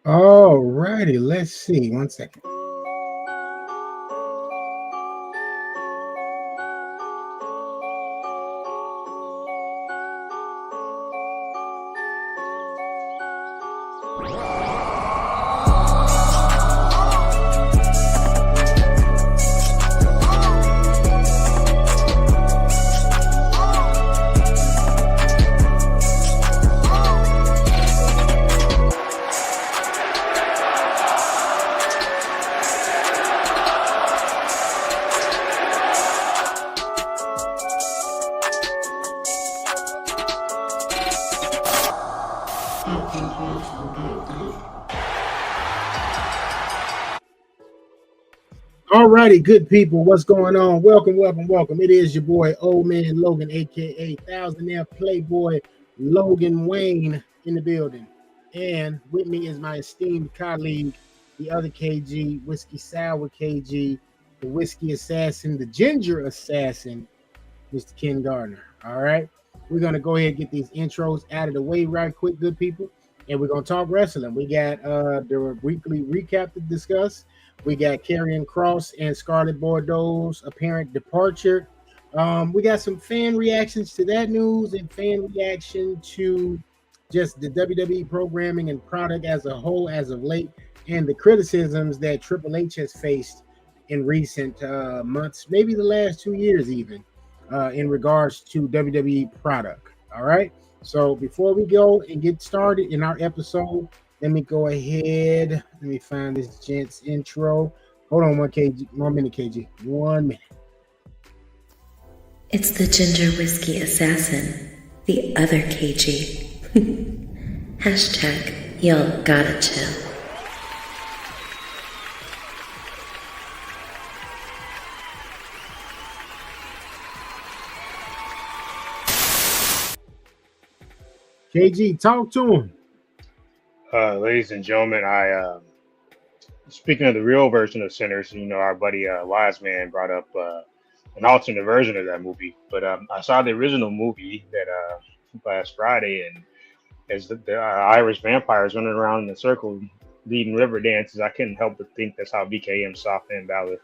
All righty, let's see. One second. All righty, good people. What's going on? Welcome, welcome, welcome. It is your boy, Old Man Logan, aka Thousand F Playboy Logan Wayne in the building. And with me is my esteemed colleague, the other KG, Whiskey Sour KG, the Whiskey Assassin, the Ginger Assassin, Mr. Ken Gardner. All right. We're going to go ahead and get these intros out of the way right quick, good people. And we're going to talk wrestling. We got the weekly recap to discuss. We got Karrion Kross and Scarlett Bordeaux's apparent departure. We got some fan reactions to that news and fan reaction to just the WWE programming and product as a whole as of late, and the criticisms that Triple H has faced in recent months, maybe the last 2 years even, in regards to WWE product. All right. So before we go and get started in our episode, let me go ahead. Let me find this gent's intro. Hold on 1 minute, KG. 1 minute. It's the Ginger Whiskey Assassin, the other KG. Hashtag y'all gotta chill. KG, talk to him. Ladies and gentlemen, speaking of the real version of Sinners, our buddy Wise Man brought up an alternate version of that movie. But I saw the original movie that last Friday, and as the Irish vampires running around in a circle leading river dances, I couldn't help but think that's how BKM saw Finn Balor.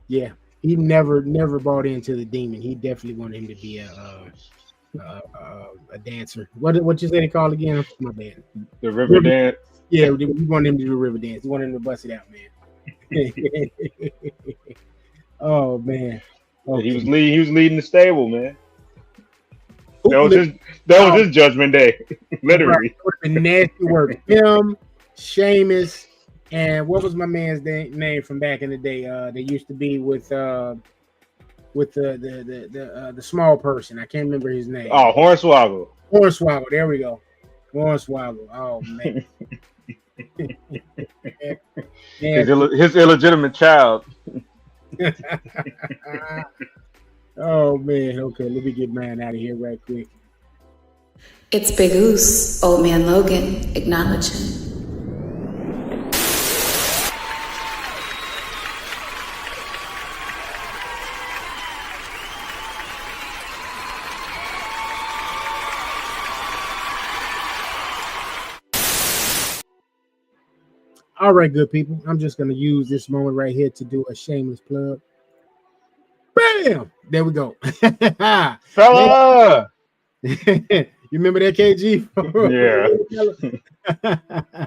Yeah, he never bought into the demon. He definitely wanted him to be a dancer. What you say they call again? My bad. The river dance. Yeah, we wanted him to do a river dance. We wanted him to bust it out, man. Oh man. Okay. He was leading the stable, man. That was his judgment day, literally. Right. Nasty work. Him, Sheamus, and what was my man's name from back in the day? They used to be with the small person. I can't remember his name. Oh, Hornswoggle. Hornswoggle. There we go. Hornswoggle. Oh man. His illegitimate child. Oh man. Okay, let me get mine out of here right quick. It's Big Oos, Old Man Logan, acknowledging. All right, good people. I'm just going to use this moment right here to do a shameless plug. Bam! There we go. Fella! You remember that, KG? Yeah.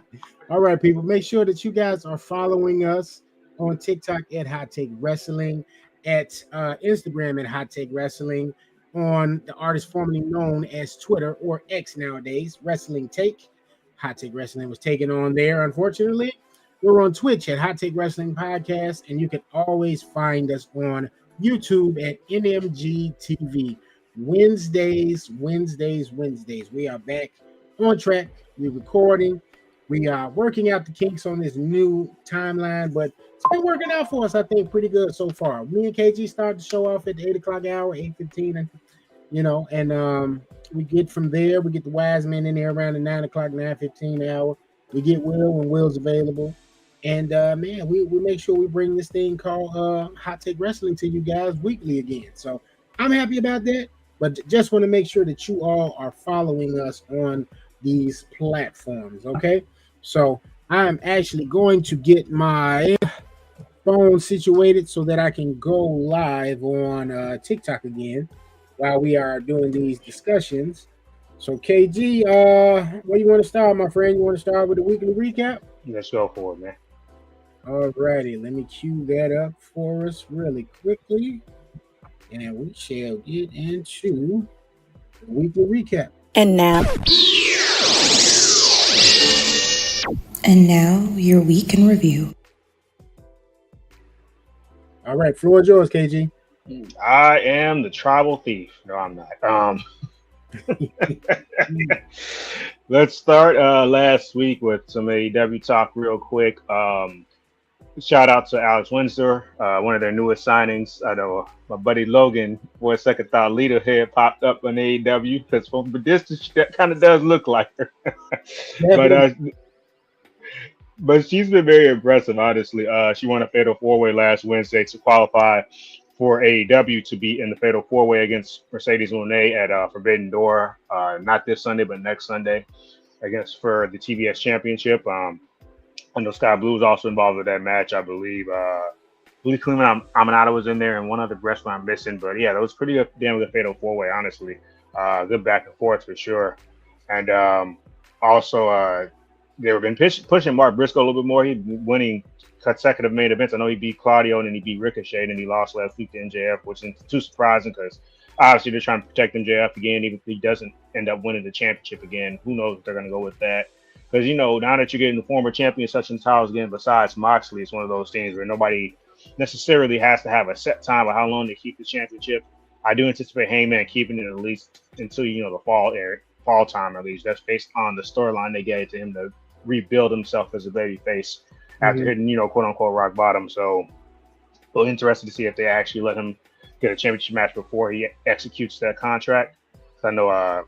All right, people. Make sure that you guys are following us on TikTok at Hot Take Wrestling, at Instagram at Hot Take Wrestling, on the artist formerly known as Twitter or X nowadays, Wrestling Take. Hot Take Wrestling was taken on there, unfortunately. We're on Twitch at Hot Take Wrestling Podcast, and you can always find us on YouTube at NMG TV. Wednesdays. We are back on track. We're recording. We are working out the kinks on this new timeline, but it's been working out for us, I think, pretty good so far. Me and KG started to show off at the 8 o'clock hour, 8:15, and we get from there. We get the Wise Men in there around the 9 o'clock, 9:15 hour. We get Will when Will's available. And man, we make sure we bring this thing called Hot Take Wrestling to you guys weekly again. So I'm happy about that. But just want to make sure that you all are following us on these platforms. Okay. So I'm actually going to get my phone situated so that I can go live on TikTok again while we are doing these discussions. So KG, where you want to start, my friend? You want to start with the weekly recap? Let's go for it, man. Alrighty, let me cue that up for us really quickly, and we shall get into the weekly recap. And now, your week in review. All right, floor is yours, KG. I am the tribal thief. No, I'm not. Let's start last week with some AEW talk real quick. Shout out to Alex Windsor, one of their newest signings. I know my buddy Logan, for a second thought Lita head popped up on AEW because from the distance that kind of does look like her. But she's been very impressive, honestly. She won a Fatal 4-Way last Wednesday to qualify for AEW to be in the Fatal 4-Way against Mercedes Moné at Forbidden Door. Not this Sunday, but next Sunday for the TBS Championship. I know Sky Blue was also involved with that match, I believe. Lee Cleveland Amanada was in there, and one other wrestler I'm missing. But yeah, that was pretty damn good Fatal 4-Way, honestly. Good back and forth for sure. And also, they've been pushing Mark Briscoe a little bit more. He's winning consecutive main events. I know he beat Claudio and then he beat Ricochet and then he lost last week to MJF, which isn't too surprising because obviously they're trying to protect MJF again. Even if he doesn't end up winning the championship again, who knows if they're going to go with that. Because, now that you're getting the former champion such and titles again, besides Moxley, it's one of those things where nobody necessarily has to have a set time of how long they keep the championship. I do anticipate Heyman keeping it at least until, the fall time at least. That's based on the storyline they gave to him to rebuild himself as a baby face after hitting, quote unquote rock bottom. So we're interested to see if they actually let him get a championship match before he executes that contract. I know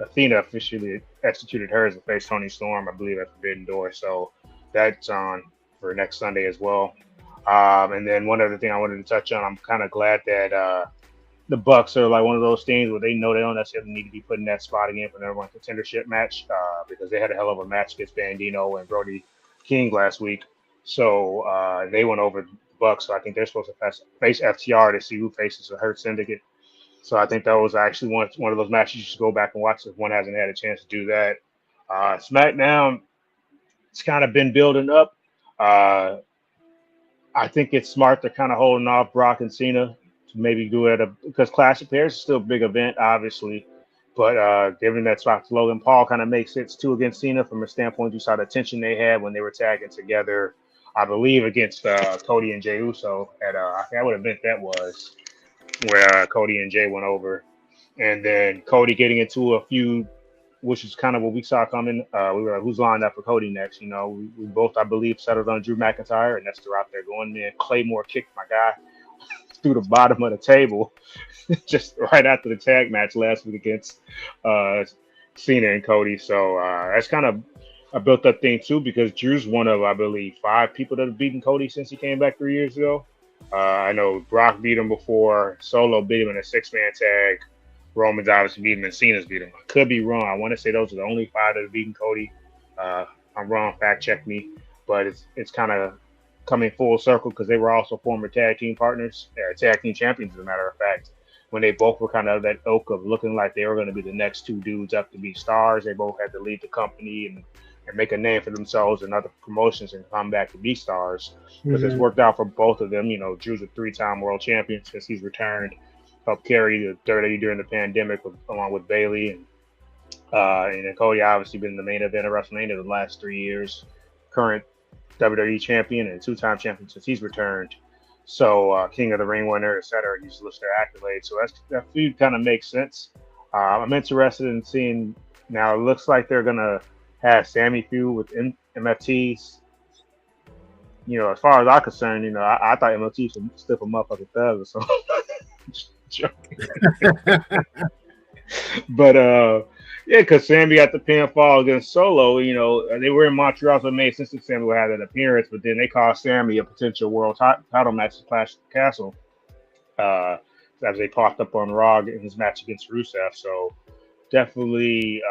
Athena officially executed hers to face Tony Storm, I believe, at Forbidden Door. So that's on for next Sunday as well. And then one other thing I wanted to touch on, I'm kind of glad that the Bucks are like one of those things where they know they don't necessarily need to be put in that spot again for the number one contendership match because they had a hell of a match against Bandino and Brody King last week. So they went over the Bucks. So I think they're supposed to face FTR to see who faces the Hurt Syndicate. So I think that was actually one of those matches you should go back and watch if one hasn't had a chance to do that. SmackDown, it's kind of been building up. I think it's smart to kind of holding off Brock and Cena to maybe do it because Clash of Paris is still a big event, obviously. But given that spot to Logan Paul kind of makes sense too against Cena from a standpoint, you saw the tension they had when they were tagging together, I believe, against Cody and Jey Uso at I forgot what event that was, where Cody and Jey went over. And then Cody getting into a feud, which is kind of what we saw coming. We were like, who's lined up for Cody next? We both, I believe, settled on Drew McIntyre, and that's the route they're going. Man, Claymore kicked my guy through the bottom of the table just right after the tag match last week against Cena and Cody. So that's kind of a built-up thing, too, because Drew's one of, I believe, 5 people that have beaten Cody since he came back 3 years ago. I know Brock beat him before. Solo beat him in a 6-man tag. Roman's obviously beat him and Cena's beat him. I could be wrong. I want to say those are the only 5 that have beaten Cody. I'm wrong. Fact check me. But it's kind of coming full circle because they were also former tag team partners, tag team champions, as a matter of fact, when they both were kind of that ilk of looking like they were going to be the next 2 dudes up to be stars. They both had to leave the company and make a name for themselves and other promotions and come back to be stars. But it's worked out for both of them. Drew's a 3-time world champion since he's returned, helped carry the WWE during the pandemic along with Bayley. And then Cody obviously been in the main event of WrestleMania the last 3 years, current WWE champion and 2-time champion since he's returned. So King of the Ring winner, et cetera. You just list their accolades. So that feud kind of makes sense. I'm interested in seeing now. It looks like they're gonna have Sammy feud with MFTs. As far as I'm concerned, I thought MFT should stiff a motherfucking thug or something. Just joking. But yeah, because Sammy got the pinfall against Solo. They were in Montreal, so it made sense that Sammy would have that appearance. But then they cost Sammy a potential world title match to Clash of the Castle. as they popped up on Raw in his match against Rusev. So definitely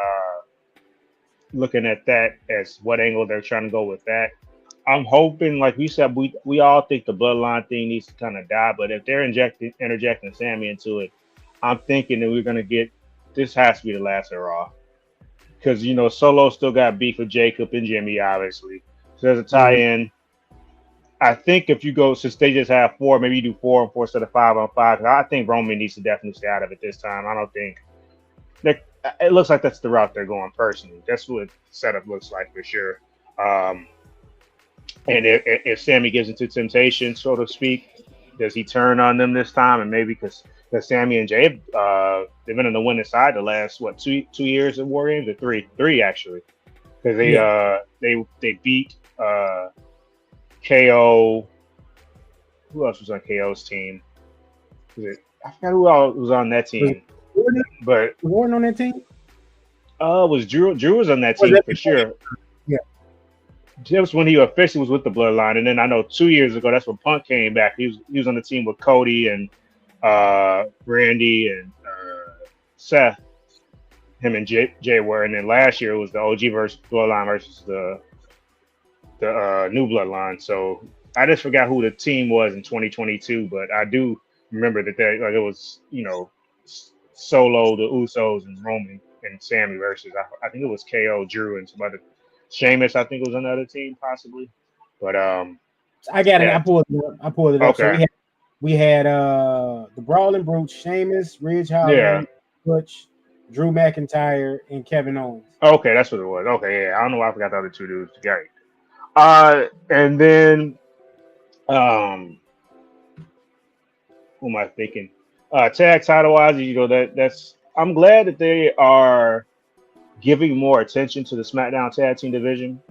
looking at that as what angle they're trying to go with that. I'm hoping, like we said, we all think the bloodline thing needs to kind of die, but if they're interjecting Sammy into it, I'm thinking that we're gonna get this has to be the last of Raw because Solo still got beef with Jacob and Jimmy, obviously. So there's a tie-in. I think if you go, since they just have 4, maybe you do 4 and 4 instead of 5 on 5. I think Roman needs to definitely stay out of it this time. I don't think it looks like that's the route they're going personally. That's what the setup looks like for sure. And if Sammy gives into temptation, so to speak, does he turn on them this time? And maybe because Sammy and Jay, they've been on the winning side the last, 2 years of War Games, or three actually, because they beat KO. Who else was on KO's team? I forgot who else was on that team. But Warren on that team? Was Drew? Drew was on that team for sure. Yeah. That was when he officially was with the Bloodline, and then I know 2 years ago that's when Punk came back. He was on the team with Cody and Randy and Seth. Him and Jay were, and then last year it was the OG versus Bloodline versus the new Bloodline. So I just forgot who the team was in 2022, but I do remember that it was Solo, the Usos, and Roman and Sammy versus I think it was KO, Drew, and some other Sheamus. I think it was another team possibly, but I got it. yeah. I pulled it up. Okay. So we had the Brawling Brutes, Sheamus, Ridge Holland, Yeah. Butch, Drew McIntyre, and Kevin Owens. Okay, that's what it was. Okay, yeah. I don't know why I forgot the other two dudes. Great. And then who am I thinking? Tag title wise, that's I'm glad that they are giving more attention to the SmackDown tag team division.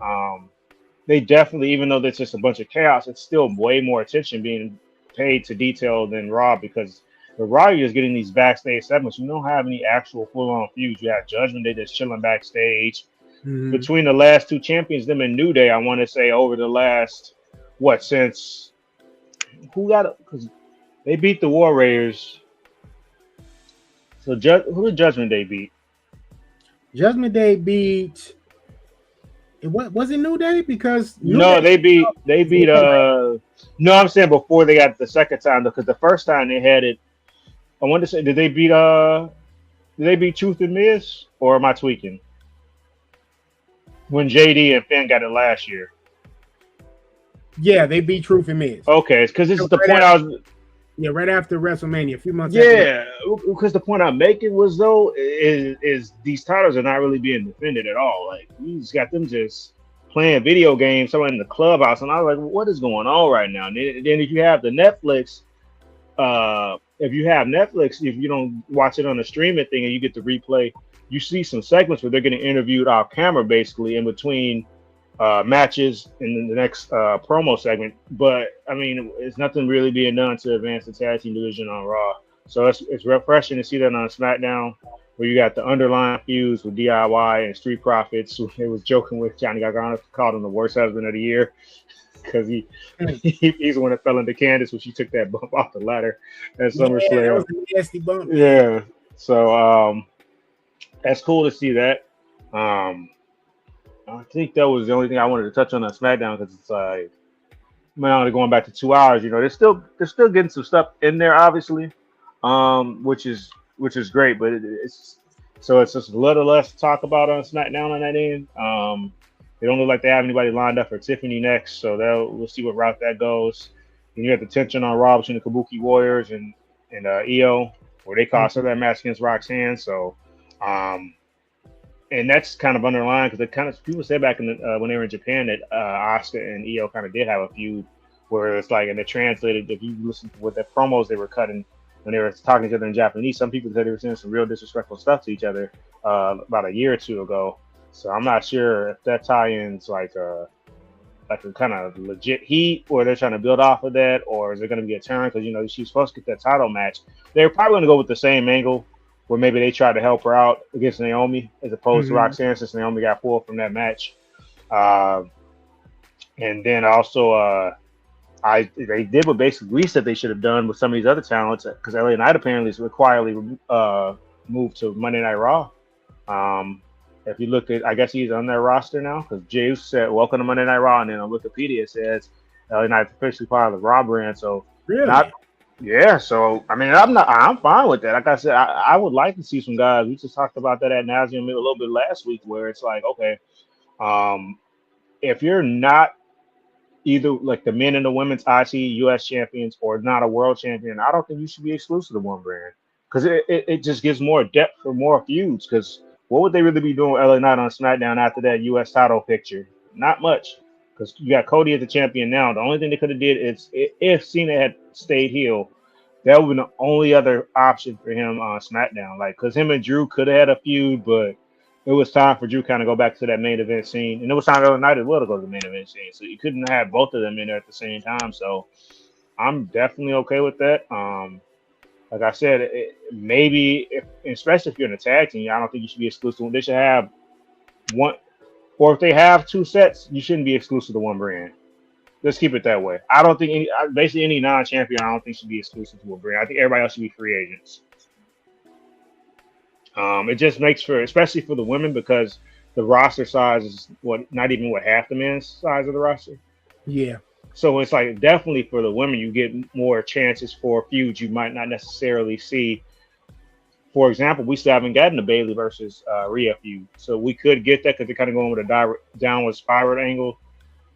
They definitely, even though there's just a bunch of chaos, it's still way more attention being paid to detail than Raw, because the Raw, you're just getting these backstage segments. You don't have any actual full-on feuds. You have Judgment Day just chilling backstage. Mm-hmm. Between the last two champions, them and New Day, I want to say over the last, since who got it? Because they beat the War Raiders. So who did Judgment Day beat? Judgment Day beat. Was it New Day? Because they beat. No, I'm saying before they got the second time, because the first time they had it. I wanted to say, did they beat Truth and Miz, or am I tweaking? When JD and Finn got it last year. Yeah, they beat Truth and Miz. Okay, because this is the point I was. Yeah, right after WrestleMania, a few months. Yeah, because the point I'm making was is these titles are not really being defended at all. Like, you just got them just playing video games, someone in the clubhouse, and I was like, what is going on right now? And then if you have the Netflix, if you don't watch it on the streaming thing and you get the replay, you see some segments where they're getting interviewed off camera, basically in between matches in the next promo segment. But I mean, it's nothing really being done to advance the tag team division on Raw. So it's refreshing to see that on SmackDown, where you got the underlying feuds with DIY and Street Profits. Who they was joking with Johnny Gargano, called him the worst husband of the year because he's the one that fell into Candice when she took that bump off the ladder at SummerSlam. Yeah, that was a nasty bump. Yeah. So that's cool to see that. I think that was the only thing I wanted to touch on SmackDown, because it's like, only going back to 2 hours. They're still getting some stuff in there, obviously, which is great. But it's just a little less to talk about on SmackDown on that end. They don't look like they have anybody lined up for Tiffany next, so we'll see what route that goes. And you have the tension on Raw between the Kabuki Warriors and Io, where they cost her that match against Roxanne. So. And that's kind of underlined because people said back in when they were in Japan that Asuka and Io kind of did have a feud, where it's like, and it translated, if you listen to what the promos they were cutting when they were talking to each other in Japanese, some people said they were saying some real disrespectful stuff to each other about a year or two ago. So I'm not sure if that tie-in's like a kind of legit heat, or they're trying to build off of that, or is it going to be a turn? Because she's supposed to get that title match. They're probably going to go with the same angle, where maybe they tried to help her out against Naomi as opposed to Roxanne, since Naomi got pulled from that match. And then also they did what basically we said they should have done with some of these other talents because LA Knight apparently is quietly moved to Monday Night Raw. If you look at, I guess he's on their roster now because Jey said welcome to Monday Night Raw, and then on Wikipedia it says LA Knight's officially part of the Raw brand. So Really? not yeah. So I mean, I'm fine with that. Like I said, I would like to see some guys. We just talked about that at nauseum a little bit last week, where it's like, okay, um, if you're not either like the men and the women's IC US champions or not a world champion, I don't think you should be exclusive to one brand because it just gives more depth for more feuds. Because what would they really be doing with LA Knight on SmackDown after that US title picture? Not much. Because you got Cody as the champion now. The only thing they could have did is if Cena had stayed heel, that would have been the only other option for him on SmackDown. Like, because him and Drew could have had a feud, but it was time for Drew kind of go back to that main event scene, and it was time the other night as well to go to the main event scene. So you couldn't have both of them in there at the same time. So I'm definitely okay with that. Like I said, maybe especially if you're in a tag team, I don't think you should be exclusive. They should have one, or if they have two sets, you shouldn't be exclusive to one brand. Let's keep it that way. I don't think basically any non-champion, I don't think should be exclusive to a brand. I think everybody else should be free agents. It just makes for, especially for the women, because the roster size is not even half the men's size of the roster. Yeah. So it's like definitely for the women, you get more chances for feuds you might not necessarily see. For example, we still haven't gotten the Bayley versus Rhea feud, so we could get that because they're kind of going with a downward spiral angle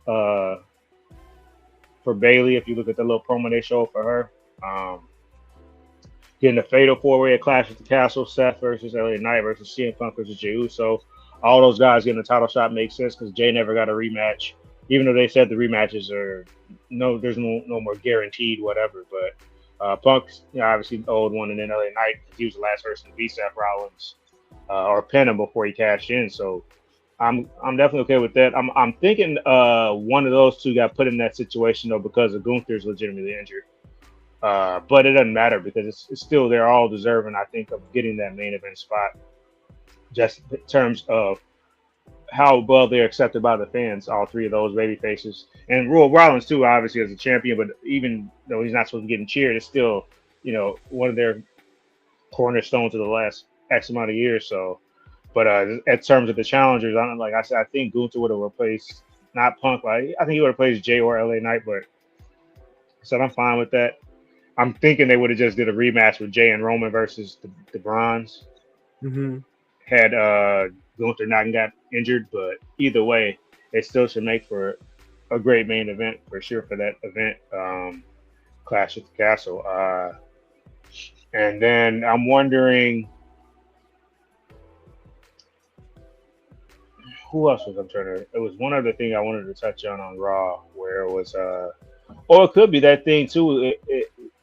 for Bayley. If you look at the little promo they show for her. Getting the fatal four-way at Clash at the Castle, Seth versus LA Knight versus CM Punk versus Jey Uso. All those guys getting a title shot makes sense because Jay never got a rematch, even though they said the rematches are there's no more guaranteed whatever. But Punk, obviously owed one, and then LA Knight, he was the last person to beat Seth Rollins or pin him before he cashed in. So I'm definitely okay with that. I'm thinking one of those two got put in that situation though because of Gunther's legitimately injured. But it doesn't matter because it's still they're all deserving, I think, of getting that main event spot. Just in terms of how well they're accepted by the fans, all three of those baby faces, and Royal Rollins too, obviously as a champion. But even though he's not supposed to be getting cheered, it's still one of their cornerstones of the last X amount of years. So, but in terms of the challengers, I think Gunther would have replaced not Punk. I think he would have replaced Jay or LA Knight, but so I'm fine with that. I'm thinking they would have just did a rematch with Jay and Roman versus the Bronze. Mm-hmm. Had Gunther not got injured, but either way, it still should make for a great main event for sure for that event, Clash at the Castle. And then I'm wondering who else was I'm trying to. It was one other thing I wanted to touch on Raw, where it was, or it could be that thing too.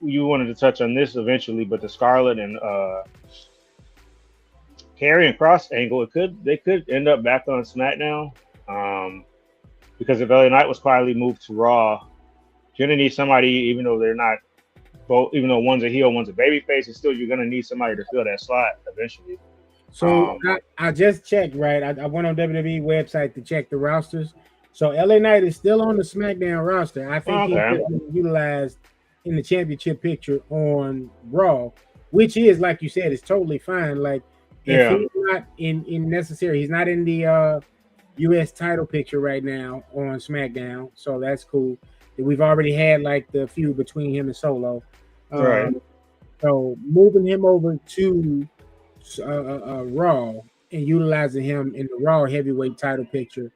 You wanted to touch on this eventually, but the Scarlett and Karrion Kross angle, they could end up back on SmackDown because if LA Knight was quietly moved to Raw, you're gonna need somebody, even though they're not both, even though one's a heel, one's a babyface, and still you're gonna need somebody to fill that slot eventually. So I just checked, right? I went on WWE website to check the rosters. So LA Knight is still on the SmackDown roster. I think he's utilized in the championship picture on Raw, which is, like you said, is totally fine. Like if he's not in necessary, he's not in the US title picture right now on SmackDown, so that's cool. We've already had like the feud between him and Solo. Right. So moving him over to Raw and utilizing him in the Raw heavyweight title picture,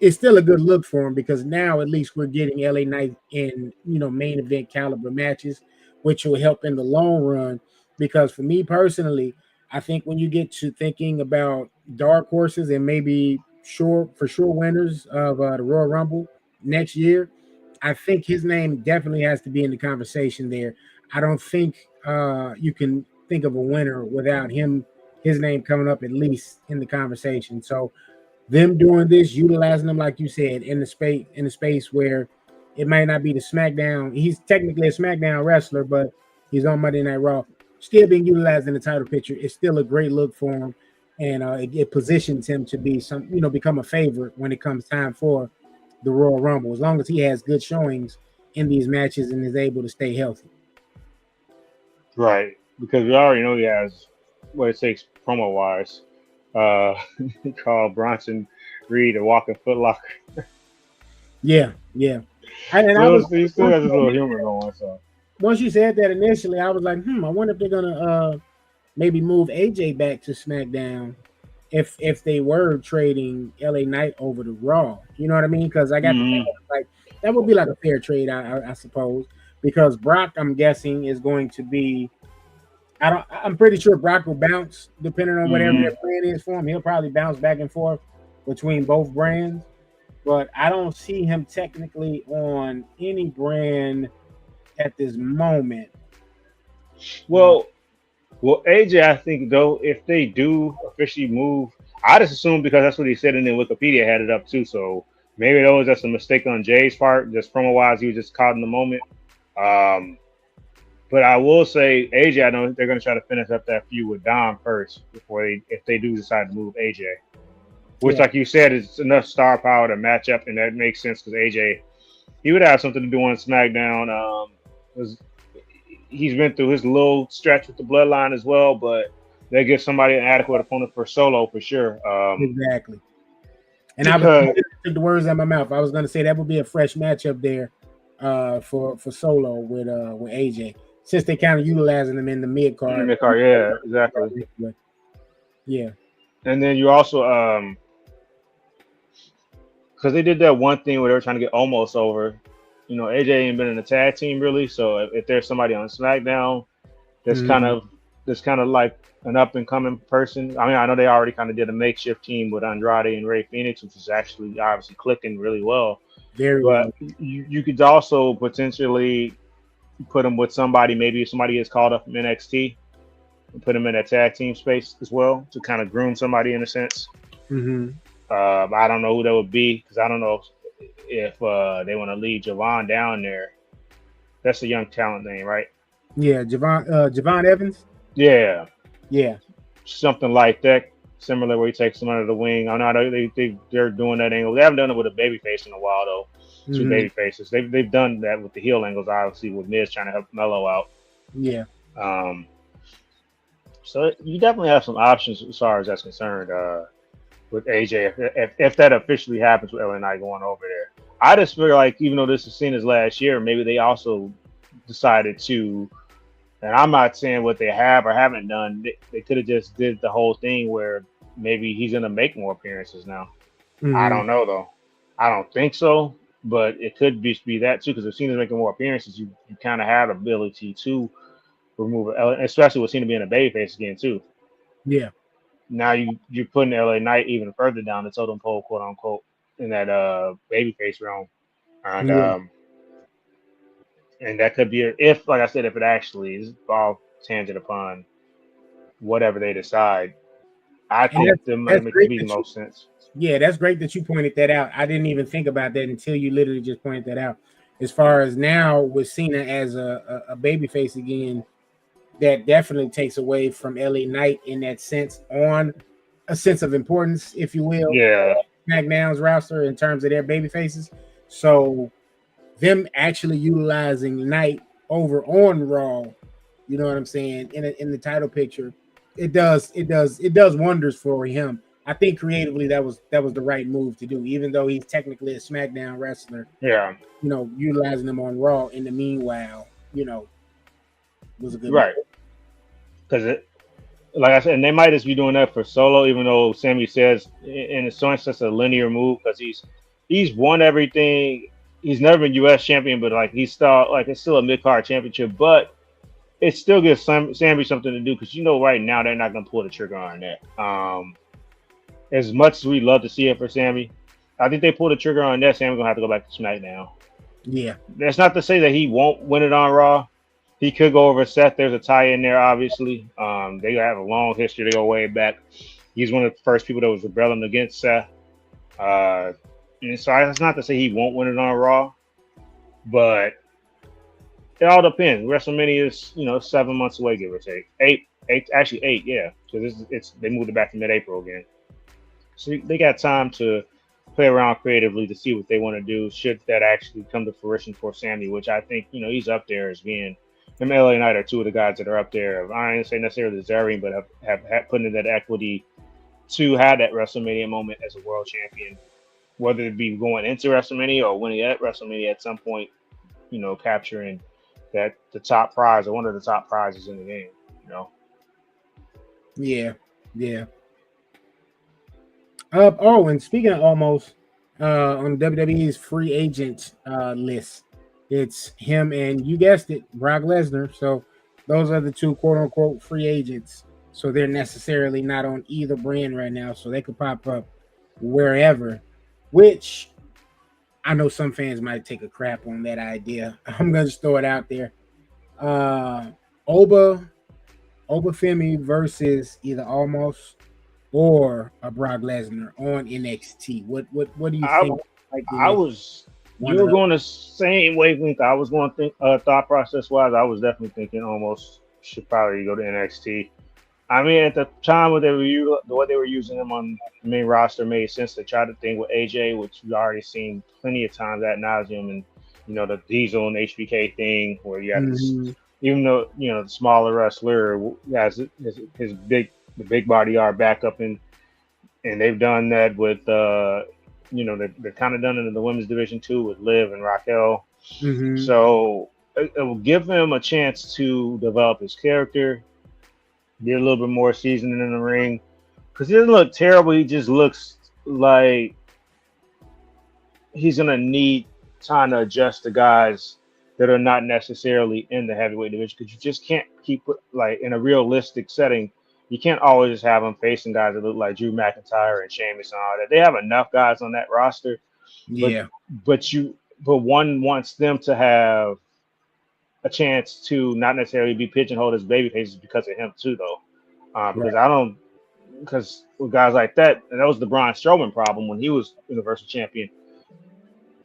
it's still a good look for him because now at least we're getting LA Knight in main event caliber matches, which will help in the long run. Because for me personally, I think when you get to thinking about dark horses and maybe for sure winners of the Royal Rumble next year, I think his name definitely has to be in the conversation there. I don't think you can think of a winner without his name coming up at least in the conversation. So them doing this, utilizing them, like you said, in the space where it might not be the SmackDown. He's technically a SmackDown wrestler, but he's on Monday Night Raw, still being utilized in the title picture. It's still a great look for him, and it positions him to be become a favorite when it comes time for the Royal Rumble. As long as he has good showings in these matches and is able to stay healthy. Right, because we already know he has what it takes promo wise. Uh, called Bronson Reed a walking footlocker. Yeah, yeah. And I was He still has his little humor going. So once you said that initially, I was like, I wonder if they're gonna maybe move AJ back to SmackDown if they were trading LA Knight over to Raw. You know what I mean? Because I got to think like that would be like a fair trade, I suppose. Because Brock, I'm guessing, is going to be. I'm pretty sure Brock will bounce depending on whatever their plan is for him. He'll probably bounce back and forth between both brands, but I don't see him technically on any brand at this moment. well, AJ, I think though, if they do officially move, I just assume because that's what he said, and then Wikipedia had it up too. So maybe that was just a mistake on Jay's part, just promo wise. He was just caught in the moment. But I will say, AJ, I know they're going to try to finish up that feud with Dom first before if they do decide to move AJ. Which, like you said, is enough star power to match up, and that makes sense because AJ, he would have something to do on SmackDown. He's been through his little stretch with the Bloodline as well, but they give somebody an adequate opponent for Solo for sure. Exactly. And I took the words out of my mouth. I was going to say that would be a fresh matchup there for Solo with AJ, since they kind of utilizing them in the mid card. Yeah, exactly. Yeah. And then you also because they did that one thing where they were trying to get Omos over. You know, AJ ain't been in a tag team really, so if there's somebody on SmackDown that's kind of like an up and coming person. I mean, I know they already kind of did a makeshift team with Andrade and Rey Fenix, which is actually obviously clicking really well. But you could also potentially put them with somebody, maybe if somebody gets called up from NXT, and put them in that tag team space as well to kind of groom somebody in a sense. I don't know who that would be because I don't know if they want to leave Javon down there. That's a young talent name, right? Yeah, Javon Evans. Yeah, something like that. Similar where he takes them under the wing. I know they're doing that angle. They haven't done it with a babyface in a while though. Two baby faces. They've done that with the heel angles, obviously, with Miz trying to help Mello out. Yeah. So you definitely have some options as far as that's concerned with AJ if that officially happens with LA Knight going over there. I just feel like even though this is seen as last year, maybe they also decided to, and I'm not saying what they have or haven't done, they could have just did the whole thing where maybe he's going to make more appearances now. I don't know though. I don't think so. But it could be that too, because if Cena's making more appearances, you kind of have the ability to remove it, especially with Cena being a babyface again too. Yeah. Now you're putting LA Knight even further down the totem pole, quote unquote, in that babyface realm, and that could be if, like I said, if it actually is all tangent upon whatever they decide. I think that might make the most sense. Yeah, that's great that you pointed that out. I didn't even think about that until you literally just pointed that out. As far as now with Cena as a babyface again, that definitely takes away from LA Knight in that sense, on a sense of importance, if you will. Yeah. SmackDown's roster in terms of their babyfaces. So them actually utilizing Knight over on Raw, you know what I'm saying, in the title picture, it does wonders for him. I think creatively that was the right move to do, even though he's technically a SmackDown wrestler. Yeah. You know, utilizing them on Raw in the meanwhile, you know, was a good right. Because like I said, and they might just be doing that for Solo, even though Sammy says in a sense that's a linear move because he's won everything. He's never been U.S. champion, but like it's still a mid-card championship, but it still gives Sammy something to do because right now they're not going to pull the trigger on that. As much as we love to see it for Sammy, I think they pull the trigger on that. Sammy's gonna have to go back to SmackDown. Yeah, that's not to say that he won't win it on Raw. He could go over Seth. There's a tie in there, obviously. They have a long history. They go way back. He's one of the first people that was rebelling against Seth. And so it's not to say he won't win it on Raw, but it all depends. WrestleMania is 7 months away, give or take. Eight, yeah, because they moved it back to mid-April again. So they got time to play around creatively to see what they want to do. Should that actually come to fruition for Sammy, which I think he's up there as being him. LA Knight are two of the guys that are up there. I don't say necessarily deserving, but have put in that equity to have that WrestleMania moment as a world champion, whether it be going into WrestleMania or winning at WrestleMania at some point, capturing the top prize or one of the top prizes in the game. Yeah. And speaking of almost, on WWE's free agent list, it's him and, you guessed it, Brock Lesnar. So those are the two quote unquote free agents. So they're necessarily not on either brand right now. So they could pop up wherever, which I know some fans might take a crap on that idea. I'm going to just throw it out there. Oba Femi versus either Almost or a Brock Lesnar on NXT. What do you think? You were going the same wavelength I was going to think. Thought process wise, I was definitely thinking Almost should probably go to NXT. I mean, at the time when the way they were using him on the main roster made sense. They tried the thing with AJ, which we've already seen plenty of times ad nauseum, and the Diesel and HBK thing where you have this, even though the smaller wrestler has his big body art back up and they've done that with they've kind of done it in the women's division too with Liv and Raquel. So it will give him a chance to develop his character, get a little bit more seasoning in the ring, because he doesn't look terrible. He just looks like he's gonna need time to adjust to guys that are not necessarily in the heavyweight division, because you just can't keep like in a realistic setting. You can't always have them facing guys that look like Drew McIntyre and Sheamus and all that. They have enough guys on that roster. But one wants them to have a chance to not necessarily be pigeonholed as baby faces because of him too, though. Because with guys like that, and that was the Braun Strowman problem when he was Universal Champion.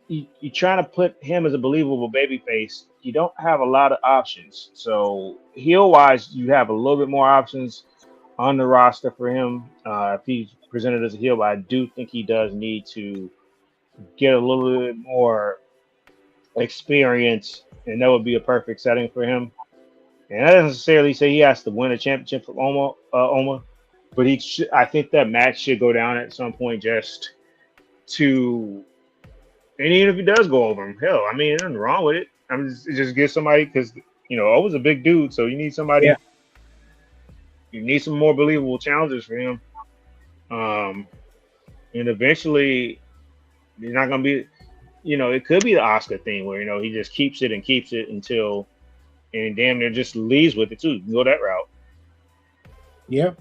You're trying to put him as a believable babyface. You don't have a lot of options. So heel-wise, you have a little bit more options on the roster for him if he's presented as a heel. But I do think he does need to get a little bit more experience, and that would be a perfect setting for him. And that doesn't necessarily say he has to win a championship from Oma, but I think that match should go down at some point just to. And even if he does go over him, hell, I mean, there's nothing wrong with it. Just get somebody, because Owa's a big dude, so you need somebody. Yeah. You need some more believable challenges for him. And eventually, he's not gonna be. It could be the Oscar thing where he just keeps it until, and damn near just leaves with it too. You can go that route. Yeah.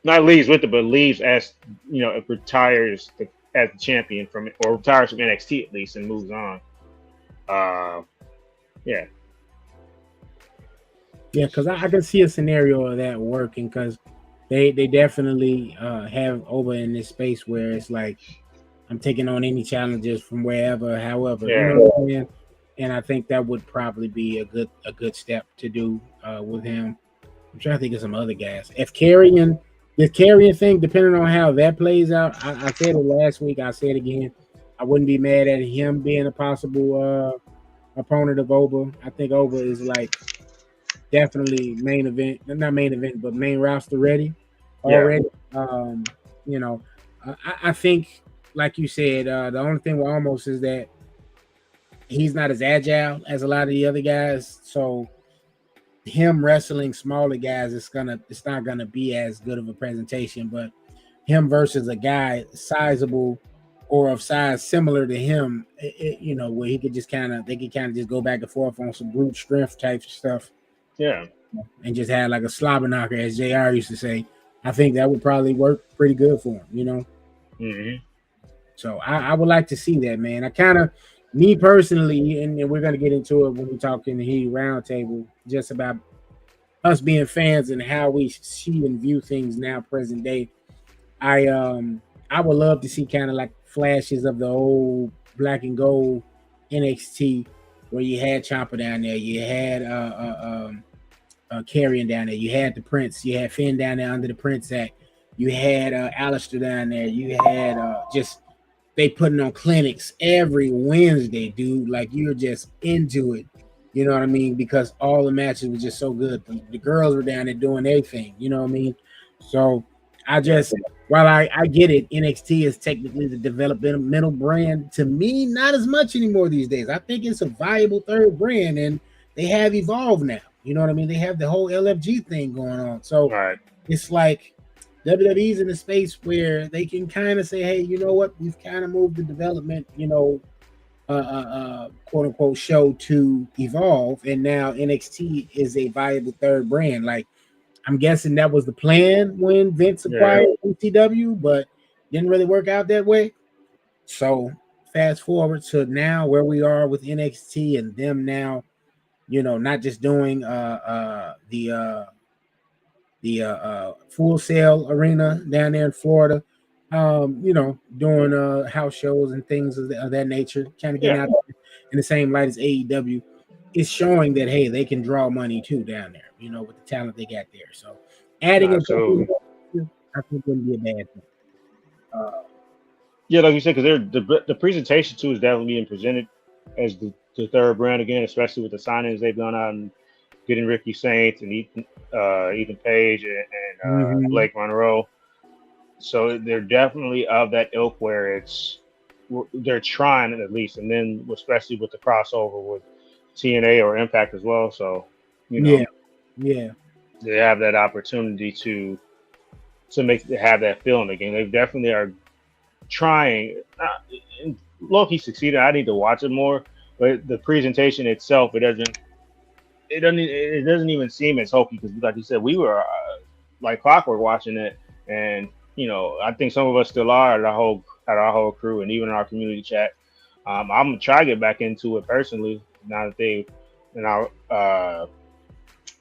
Not leaves with it, but leaves as it retires as the champion or retires from NXT at least and moves on. Yeah, because I can see a scenario of that working, because they definitely have Oba in this space where it's like, I'm taking on any challenges from wherever, however. Yeah. What I'm saying? And I think that would probably be a good step to do with him. I'm trying to think of some other guys. If the Carrion thing, depending on how that plays out, I said it last week, I say it again. I wouldn't be mad at him being a possible opponent of Oba. I think Oba is like definitely main event, not main event, but main roster ready already. Yeah. I think, like you said, the only thing with Almost is that he's not as agile as a lot of the other guys. So him wrestling smaller guys, it's not gonna be as good of a presentation. But him versus a guy sizable or of size similar to him, where he could just they could just go back and forth on some brute strength type stuff. Yeah. And just had like a slobber knocker, as JR used to say. I think that would probably work pretty good for him, Mm-hmm. So I would like to see that, man. I kind of, me personally, and we're going to get into it when we talk in the Heat Roundtable, just about us being fans and how we see and view things now, present day. I would love to see kind of like flashes of the old black and gold NXT, where you had Ciampa down there, you had Carrion down there, you had the Prince, you had Finn down there under the Prince Act, you had Alistair down there, you had just they putting on clinics every Wednesday, dude. Like you're just into it. You know what I mean? Because all the matches were just so good. The girls were down there doing their thing. You know what I mean? So I just, while I get it, NXT is technically the developmental brand. To me, not as much anymore these days. I think it's a viable third brand, and they have evolved now. You know what I mean? They have the whole LFG thing going on. So Right. it's like WWE's in a space where they can kind of say, hey, you know what? We've kind of moved the development, quote unquote show to evolve, and now NXT is a viable third brand. Like I'm guessing that was the plan when Vince acquired ECW, but didn't really work out that way. So fast forward to now where we are with NXT and them now, not just doing the Full Sail Arena down there in Florida, doing house shows and things of that nature, kind of getting out in the same light as AEW. It's showing that hey, they can draw money too down there, with the talent they got there. So adding a couple, I think wouldn't be a bad thing. Yeah, like you said, because the presentation too is definitely being presented as the third brand again, especially with the signings they've gone out and getting Ricky Saints and Ethan Page and Blake Monroe. So they're definitely of that ilk where they're trying at least, and then especially with the crossover with TNA or Impact as well. So yeah, they have that opportunity to have that feeling again. They definitely are trying. Loki succeeded. I need to watch it more, but the presentation itself, it doesn't even seem as hokey because, like you said, we were like clockwork watching it, and I think some of us still are at our whole crew and even in our community chat. I'm gonna try to get back into it personally now that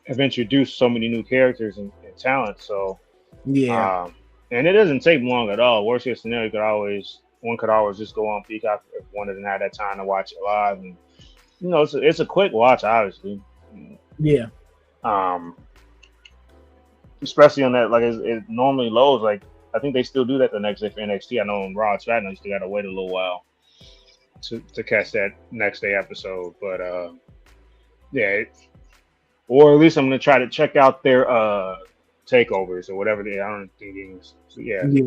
have introduced so many new characters and talent. So yeah. And it doesn't take long at all. Worst case scenario, one could always just go on Peacock if one doesn't have that time to watch it live, and it's a quick watch, obviously. Yeah. Especially on that, like it normally loads. Like I think they still do that the next day for NXT. I know on Raw, it's right now you still got to wait a little while to catch that next day episode. But or at least I'm gonna try to check out their takeovers or whatever I don't think it is. So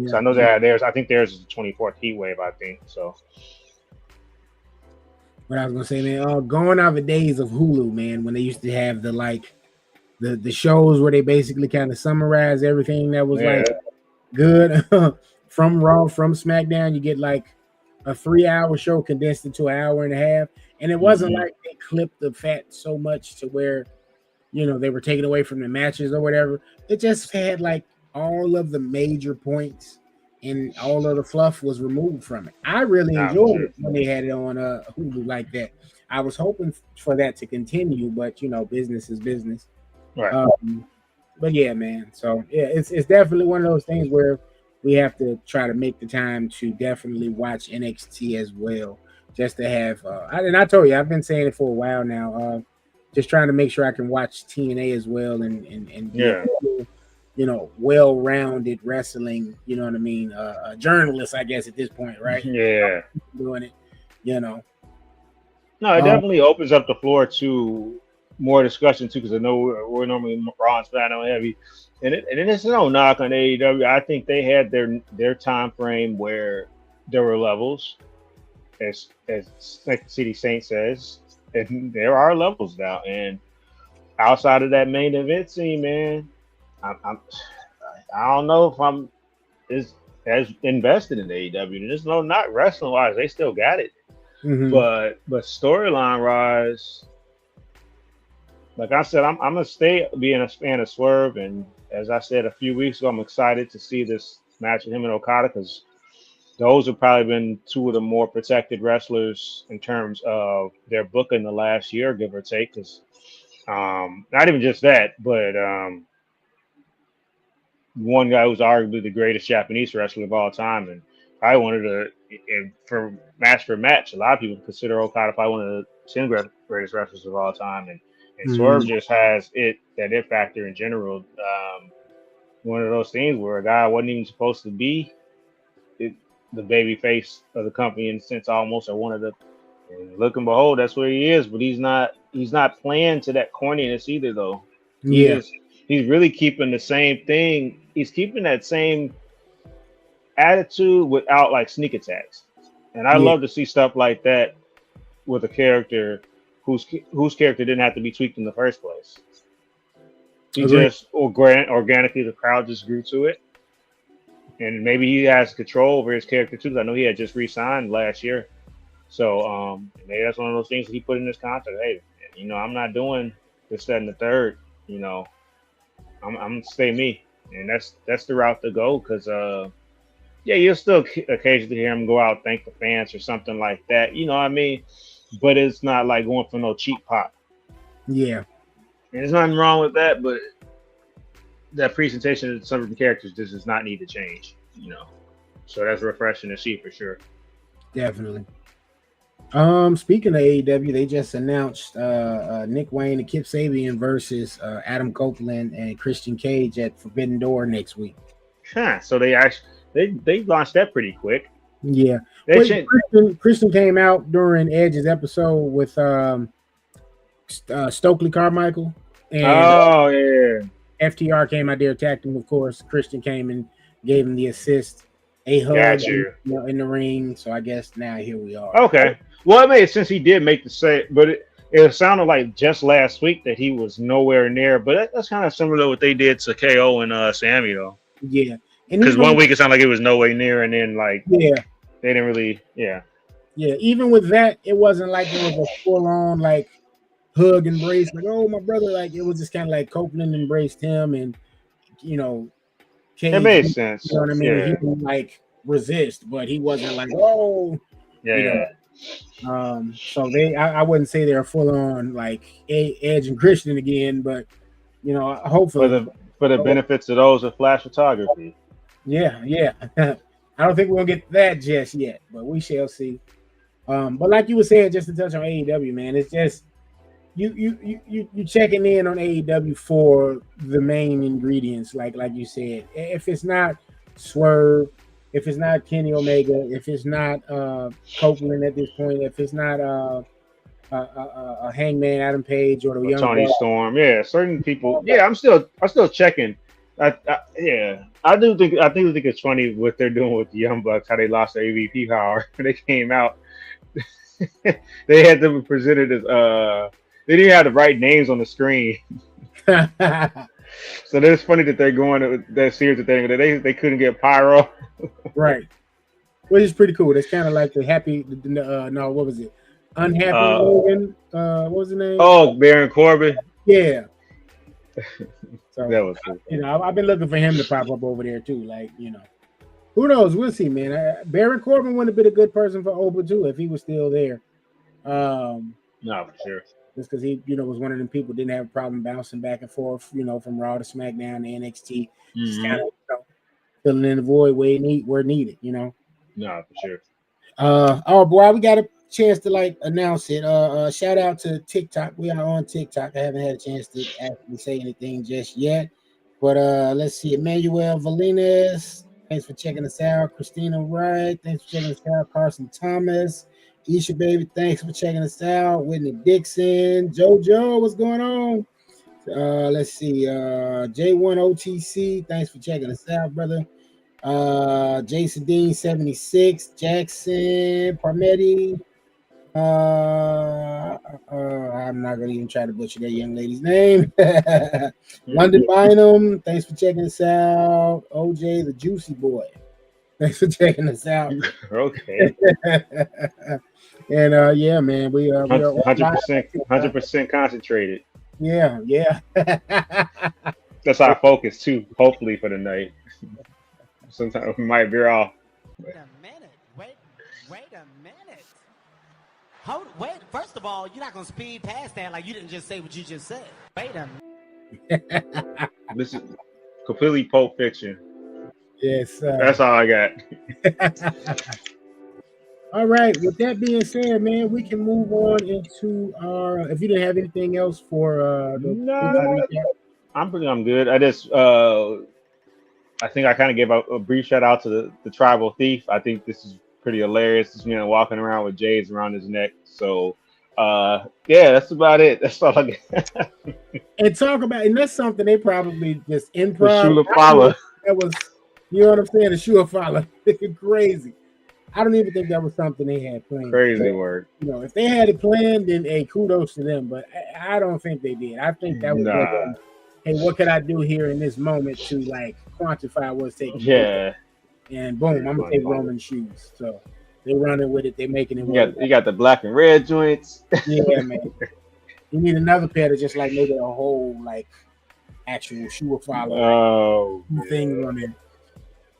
so I know that I think theirs is the 24th Heat Wave, I think. So what I was gonna say, man, going out the days of Hulu, man, when they used to have the shows where they basically kind of summarize everything that was like good from Raw, from SmackDown. You get like a 3-hour show condensed into an hour and a half, and it wasn't like they clipped the fat so much to where they were taken away from the matches or whatever. It just had like all of the major points and all of the fluff was removed from it. I really enjoyed it when they had it on Hulu like that. I was hoping for that to continue, but business is business. Right. But yeah, man. So yeah, it's definitely one of those things where we have to try to make the time to definitely watch NXT as well, just to have. And I told you, I've been saying it for a while now. Just trying to make sure I can watch TNA as well and well-rounded wrestling. You know what I mean? A journalist, I guess, at this point, right? Yeah. Doing it. No, it definitely opens up the floor to more discussion too, because I know we're normally Raw and SmackDown heavy, and it's no knock on AEW. I think they had their time frame where there were levels, as like City Saint says, and there are levels now. And outside of that main event scene, man, I don't know if I'm as invested in AEW. There's no not wrestling wise, they still got it, but storyline wise. Like I said, I'm gonna stay being a fan of Swerve, and as I said a few weeks ago, I'm excited to see this match with him and Okada because those have probably been two of the more protected wrestlers in terms of their booking the last year, give or take. Because not even just that, but one guy who's arguably the greatest Japanese wrestler of all time, and probably one of for match, a lot of people consider Okada probably one of the 10 greatest wrestlers of all time, and Swerve just has that it factor in general. One of those things where a guy wasn't even supposed to be the baby face of the company in a sense, almost, or one of the. And look and behold, that's where he is. But he's not playing to that corniness either, though. Yeah, He's really keeping the same thing. He's keeping that same attitude without like sneak attacks. And I yeah, love to see stuff like that with a character whose character didn't have to be tweaked in the first place. He agree. just organically the crowd just grew to it, and maybe he has control over his character too. 'Cause I know he had just re-signed last year, so maybe that's one of those things that he put in his contract. Hey, I'm not doing this, that, and the third. I'm gonna stay me, and that's the route to go. Because yeah, you'll still occasionally hear him go out and thank the fans or something like that. You know what I mean? But it's not like going for no cheap pop. Yeah, And there's nothing wrong with that, but that presentation of some of the characters does not need to change. So that's refreshing to see for sure. definitely. Speaking of AEW, they just announced Nick Wayne and Kip Sabian versus Adam Copeland and Christian Cage at Forbidden Door next week. Huh. So they launched that pretty quick. Yeah, They wait, changed. Christian came out during Edge's episode with Stokely Carmichael, and Oh yeah, FTR came out there, attacked him. Of course, Christian came and gave him the assist, a hug got you. in the ring. So I guess now here we are. Okay. Well, it made sense he did make the say, but it sounded like just last week that he was nowhere near. But that's kind of similar to what they did to KO and Sammy though. Yeah, and Because even, 1 week it sounded like it was nowhere near, and then like yeah, they didn't really, yeah. even with that, it wasn't like it was a full on like hug embrace, like oh my brother. Like it was just kind of like Copeland embraced him, and Cage, It made sense. You know what I mean? Yeah. He didn't like resist, but he wasn't like oh. Yeah. So I wouldn't say they're full on like Edge and Christian again, but hopefully For the benefits of those with flash photography. yeah. I don't think we're gonna get that just yet, but we shall see. But like you were saying, just to touch on AEW, man, it's just you checking in on AEW for the main ingredients, like you said. If it's not Swerve, if it's not Kenny Omega, if it's not Copeland at this point, if it's not a Hangman Adam Page or the Young Tony Bucks, Storm, yeah, certain people. Yeah, I'm still checking. I do think it's funny what they're doing with the Young Bucks, how they lost their AVP power. They came out, they had them presented as they didn't have the right names on the screen. So it's funny that they're going to that series that they couldn't get Pyro. right? Which is pretty cool. That's kind of like the happy. No, what was it? Unhappy Logan. What was the name? Oh, Baron Corbin. Yeah. So That was cool. I've been looking for him to pop up over there too. Like who knows? We'll see, man. Baron Corbin would have been a good person for Oba too if he was still there. No, for sure. Just because he, was one of them people didn't have a problem bouncing back and forth, from Raw to SmackDown to NXT, just kind of filling in the void where needed, No, for sure. Oh boy, we got a chance to like announce it. Shout out to TikTok. We are on TikTok. I haven't had a chance to actually say anything just yet, but let's see. Emmanuel Valinas, thanks for checking us out. Christina Wright, thanks for checking us out. Carson Thomas. Isha Baby, thanks for checking us out. Whitney Dixon, JoJo, what's going on? Let's see. J1OTC, thanks for checking us out, brother. Jason Dean 76, Jackson Parmetti. I'm not gonna even try to butcher that young lady's name. London Bynum, thanks for checking us out. OJ the Juicy Boy, thanks for checking us out. Okay. And yeah, man, we are 100% concentrated. Yeah. That's our focus too. Hopefully for the night. Sometimes we might veer off. Wait a minute. Wait a minute. Wait. First of all, you're not gonna speed past that like you didn't just say what you just said. Wait a minute. This is completely Pulp Fiction. Yes. That's all I got. All right. With that being said, man, we can move on into our. If you didn't have anything else for No, I'm good. I just I think I kind of gave a brief shout out to the tribal thief. I think this is pretty hilarious. This man walking around with J's around his neck. So, yeah, that's about it. That's all I got. And talk about, and that's something they probably just The improv. Shula Fala. That was, you know what I'm saying? The Shula Fala. Crazy. I don't even think that was something they had planned. Crazy word. You know, if they had it planned, then hey, kudos to them. But I don't think they did. I think that was Nah. hey, what could I do here in this moment to like quantify what's taking place? Yeah. And boom, I'm gonna take Roman's shoes. So they running with it. They making it work. You got the black and red joints. Yeah, man. You need another pair to just like make it a whole like actual shoe follow Oh, thing on it.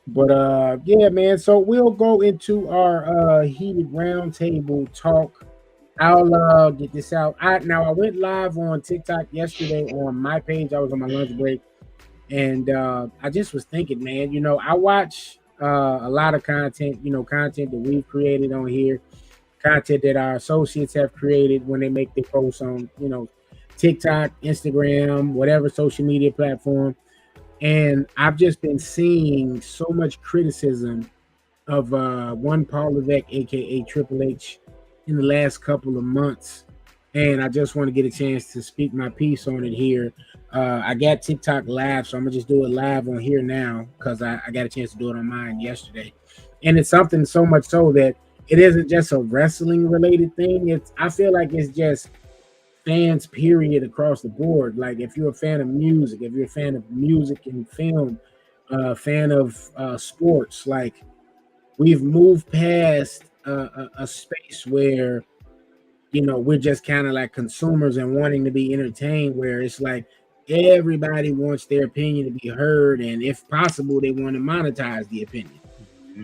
But yeah, man. So we'll go into our heated roundtable talk. I'll get this out. I went live on TikTok yesterday on my page. I was on my lunch break, and I just was thinking, man. You know, I watch a lot of content. You know, content that we've created on here, content that our associates have created when they make their posts on, you know, TikTok, Instagram, whatever social media platform. And I've just been seeing so much criticism of one Paul Levesque, aka Triple H, in the last couple of months. And I just want to get a chance to speak my piece on it here. I got TikTok live, so I'm gonna just do it live on here now because I got a chance to do it on mine yesterday. And it's something so much so that it isn't just a wrestling related thing. I feel like it's just fans period across the board. Like if you're a fan of music, if you're a fan of music and film, fan of sports, like we've moved past a space where, you know, we're just kind of like consumers and wanting to be entertained, where it's like everybody wants their opinion to be heard, and if possible they want to monetize the opinion.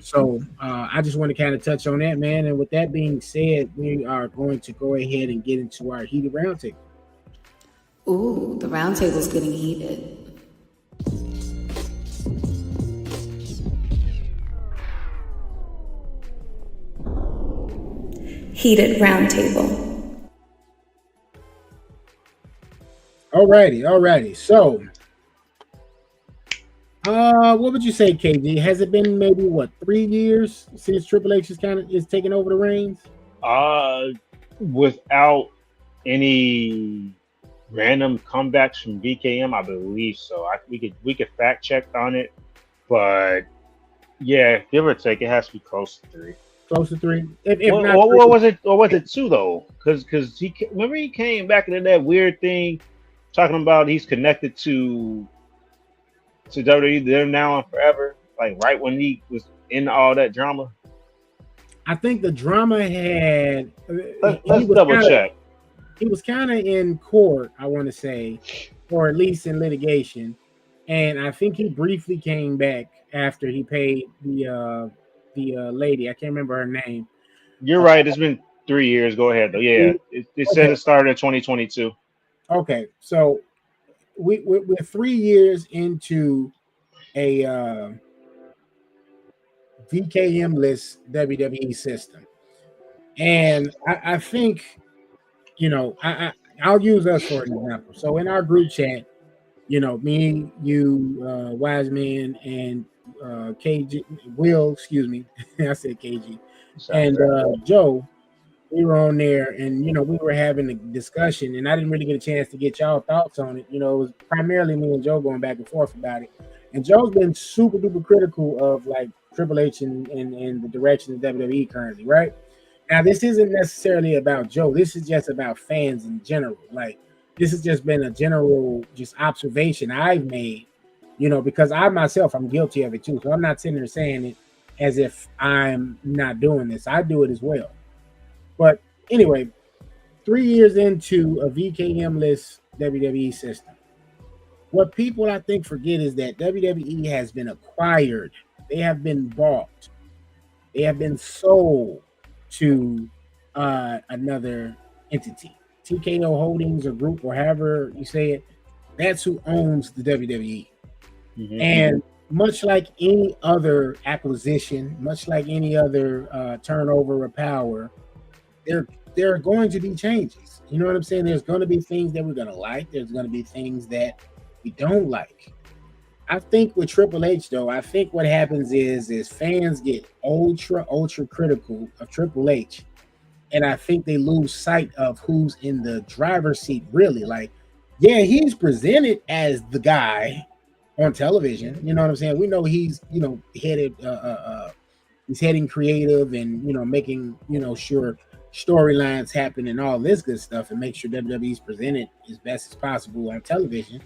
So I just want to kind of touch on that, man. And with that being said, we are going to go ahead and get into our heated roundtable. Ooh, the round table's getting heated. Heated roundtable. Alrighty. So, what would you say, KG? Has it been maybe 3 years since Triple H is taking over the reins? Without any random comebacks from VKM, I believe so. We could fact check on it, but yeah, give or take, it has to be close to 3. Close to 3. What was it? Or was it 2 though? Because he came back into that weird thing, talking about he's connected to WWE. They're now and forever. Like right when he was in all that drama. I think the drama had. Let's double check. He was kind of in court, I want to say, or at least in litigation, and I think he briefly came back after he paid the lady. I can't remember her name. You're right. It's been 3 years. Go ahead though. Yeah, it said it started in 2022. Okay, so we're 3 years into a VKM-less WWE system, and I think, you know, I'll use us for an example. So in our group chat, you know, me, you, Wiseman, and KG, I said KG, and Joe, we were on there, and you know, we were having a discussion, and I didn't really get a chance to get y'all thoughts on it. You know, it was primarily me and Joe going back and forth about it, and Joe's been super duper critical of like Triple H and the direction of WWE currently, right? Now, this isn't necessarily about Joe. This is just about fans in general. Like, this has just been a general just observation I've made, you know, because I myself, I'm guilty of it too. So I'm not sitting there saying it as if I'm not doing this. I do it as well. But anyway, 3 years into a VKM-less WWE system, what people I think forget is that WWE has been acquired. They have been bought. They have been sold to another entity, TKO Holdings or group, or however you say it. That's who owns the WWE. Mm-hmm. And much like any other acquisition, much like any other turnover of power, there are going to be changes. You know what I'm saying? There's going to be things that we're going to like. There's going to be things that we don't like. I think with Triple H though, I think what happens is fans get ultra critical of Triple H, and I think they lose sight of who's in the driver's seat really. Like, yeah, he's presented as the guy on television. You know what I'm saying? We know he's headed he's heading creative and making sure storylines happen and all this good stuff and make sure WWE's presented as best as possible on television.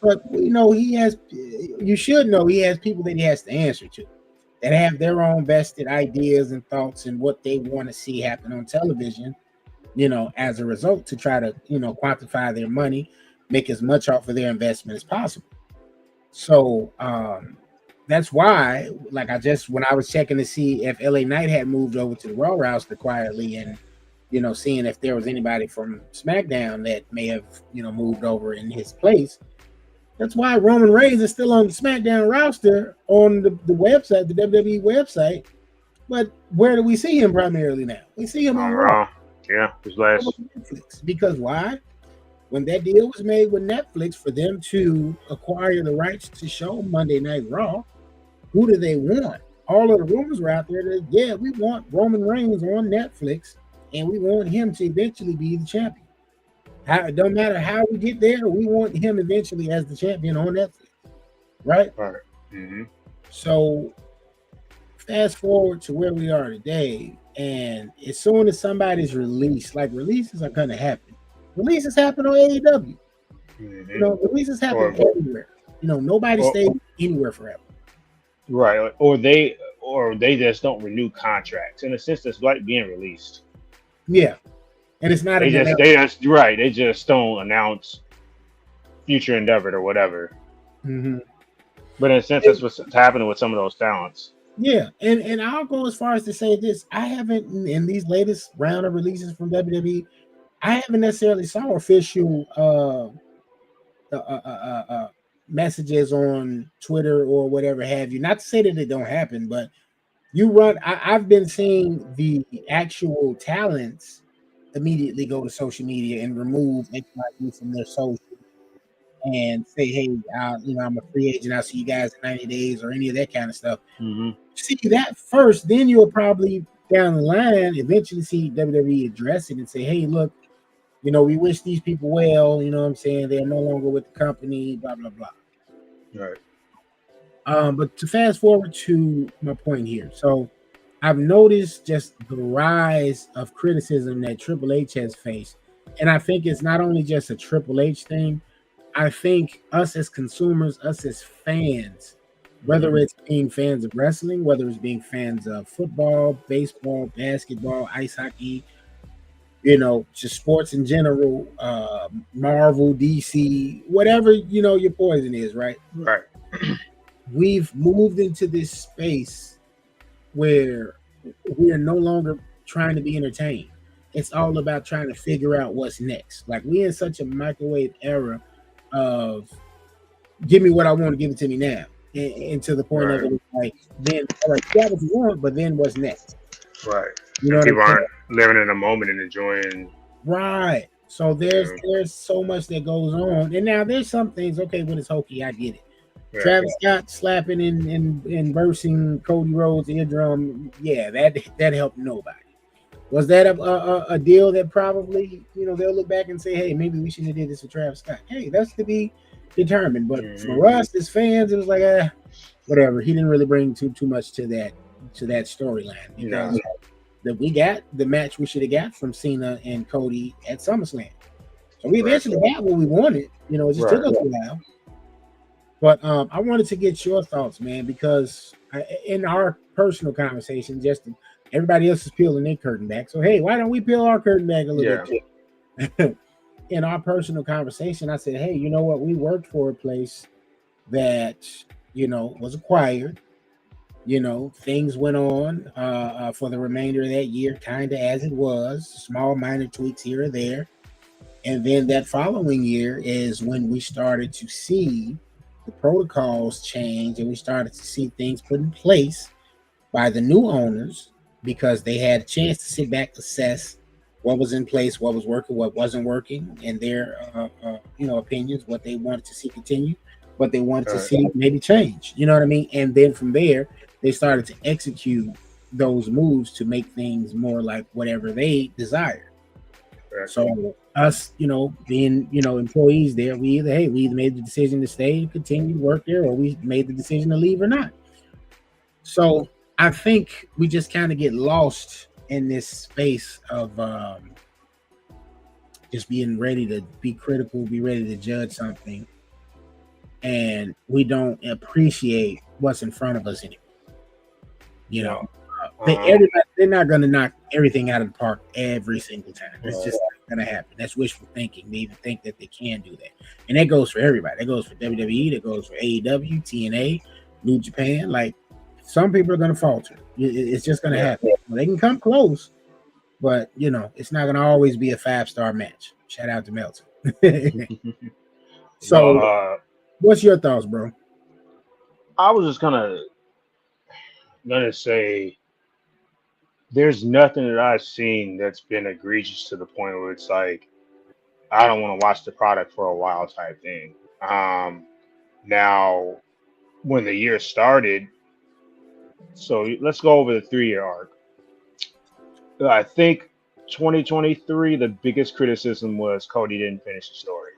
But he has. You should know he has people that he has to answer to, that have their own vested ideas and thoughts and what they want to see happen on television. As a result, to try to quantify their money, make as much off of their investment as possible. So that's why, like, when I was checking to see if LA Knight had moved over to the Raw roster quietly and seeing if there was anybody from SmackDown that may have moved over in his place. That's why Roman Reigns is still on the SmackDown roster on the website, the WWE website. But where do we see him primarily now? We see him on Raw. Yeah, his last. Netflix. Because why? When that deal was made with Netflix for them to acquire the rights to show Monday Night Raw, who do they want? All of the rumors were out there that, we want Roman Reigns on Netflix, and we want him to eventually be the champion. It don't matter how we get there, we want him eventually as the champion on Netflix, right? Right. Mm-hmm. So fast forward to where we are today, and as soon as somebody's released, like releases are going to happen. Releases happen on AEW. Mm-hmm. Releases happen everywhere. Nobody stays anywhere forever. Right. Or they just don't renew contracts. In a sense, it's like being released. Yeah. And it's not they just don't announce future endeavor or whatever. Mm-hmm. But in a sense, that's what's happening with some of those talents. Yeah, and I'll go as far as to say this: I haven't, in these latest round of releases from WWE, I haven't necessarily saw official messages on Twitter or whatever have you. Not to say that it don't happen, but I've been seeing the actual talents immediately go to social media and remove XYZ from their social and say, hey, I'm a free agent. I'll see you guys in 90 days or any of that kind of stuff. Mm-hmm. See that first, then you'll probably down the line eventually see WWE address it and say, hey, look, we wish these people well, you know what I'm saying? They're no longer with the company, blah, blah, blah. Right. But to fast forward to my point here. So I've noticed just the rise of criticism that Triple H has faced. And I think it's not only just a Triple H thing. I think us as consumers, us as fans, whether it's being fans of wrestling, whether it's being fans of football, baseball, basketball, ice hockey, just sports in general, Marvel, DC, whatever, your poison is, right? Right. We've moved into this space where we are no longer trying to be entertained. It's all about trying to figure out what's next. Like, we're in such a microwave era of give me what I want to give it to me now. And to the point of it, like, then, all right, you got what you want, but then what's next? Right. People aren't living in a moment and enjoying. Right. So there's so much that goes on. And now there's some things, okay, when it's hokey, I get it. Yeah. Travis Scott slapping and bursting Cody Rhodes' eardrum, that helped nobody. Was that a deal that probably, they'll look back and say, hey, maybe we shouldn't have did this for Travis Scott. Hey, that's to be determined. But for us as fans, it was like, whatever. He didn't really bring too much to that storyline. That we got the match we should have got from Cena and Cody at SummerSlam. So we eventually got what we wanted. It just took us a while. But I wanted to get your thoughts, man, because in our personal conversation, everybody else is peeling their curtain back. So, hey, why don't we peel our curtain back a little bit? In our personal conversation, I said, hey, you know what? We worked for a place that, was acquired. Things went on for the remainder of that year, kind of as it was, small minor tweaks here or there. And then that following year is when we started to see the protocols change and we started to see things put in place by the new owners because they had a chance to sit back, assess what was in place, what was working, what wasn't working, and their opinions, what they wanted to see continue, but they wanted to see maybe change. You know what I mean? And then from there, they started to execute those moves to make things more like whatever they desired. So us, being, employees there, we either made the decision to stay and continue to work there, or we made the decision to leave or not. So I think we just kind of get lost in this space of just being ready to be critical, be ready to judge something, and we don't appreciate what's in front of us anymore. They're not going to knock everything out of the park every single time. It's just not going to happen. That's wishful thinking. They even think that they can do that. And that goes for everybody. That goes for WWE. That goes for AEW, TNA, New Japan. Like, some people are going to falter. It's just going to happen. They can come close, but, it's not going to always be a 5-star match. Shout out to Meltzer. So, what's your thoughts, bro? I was just gonna say there's nothing that I've seen that's been egregious to the point where it's like I don't want to watch the product for a while type thing. Now, when the year started, so let's go over the 3-year arc. I think 2023, the biggest criticism was Cody didn't finish the story.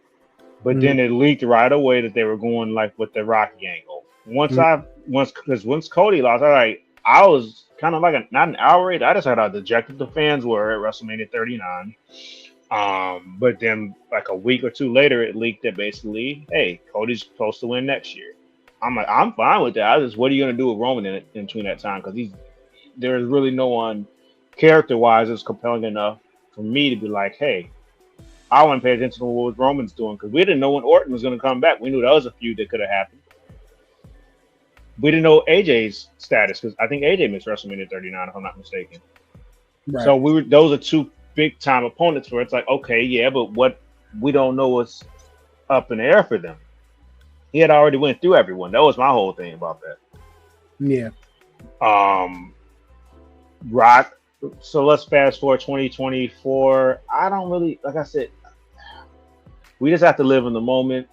But then it leaked right away that they were going like with the Rocky angle. Once Cody lost, I was kind of like not an outrage. I just had how dejected the fans were at WrestleMania 39. But then like a week or two later, it leaked that basically, hey, Cody's supposed to win next year. I'm like, I'm fine with that. What are you gonna do with Roman in between that time? Because there's really no one character-wise that's compelling enough for me to be like, hey, I want to pay attention to what Roman's doing, because we didn't know when Orton was going to come back. We knew that was a feud that could have happened. We didn't know AJ's status, because I think AJ missed WrestleMania 39, if I'm not mistaken. Right. So those are two big time opponents for it. It's like, okay, yeah, but what we don't know what's up in the air for them. He had already went through everyone. That was my whole thing about that. Yeah. Rock. So let's fast forward 2024. I don't really, like I said, we just have to live in the moment.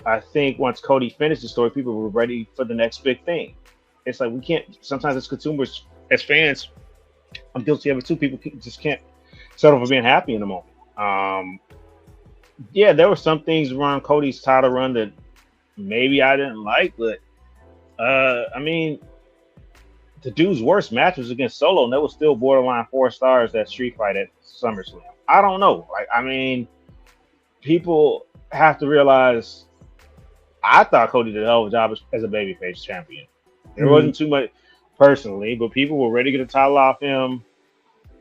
I think once Cody finished the story, people were ready for the next big thing. It's like we can't, sometimes as consumers, as fans, I'm guilty of it too, people just can't settle for being happy in the moment. Yeah, there were some things around Cody's title run that maybe I didn't like, but I mean, the dude's worst match was against Solo, and that was still borderline 4 stars, that street fight at SummerSlam. I don't know. Like, I mean, people have to realize I thought Cody did a hell of a job as a babyface champion. There wasn't too much personally, but people were ready to get a title off him.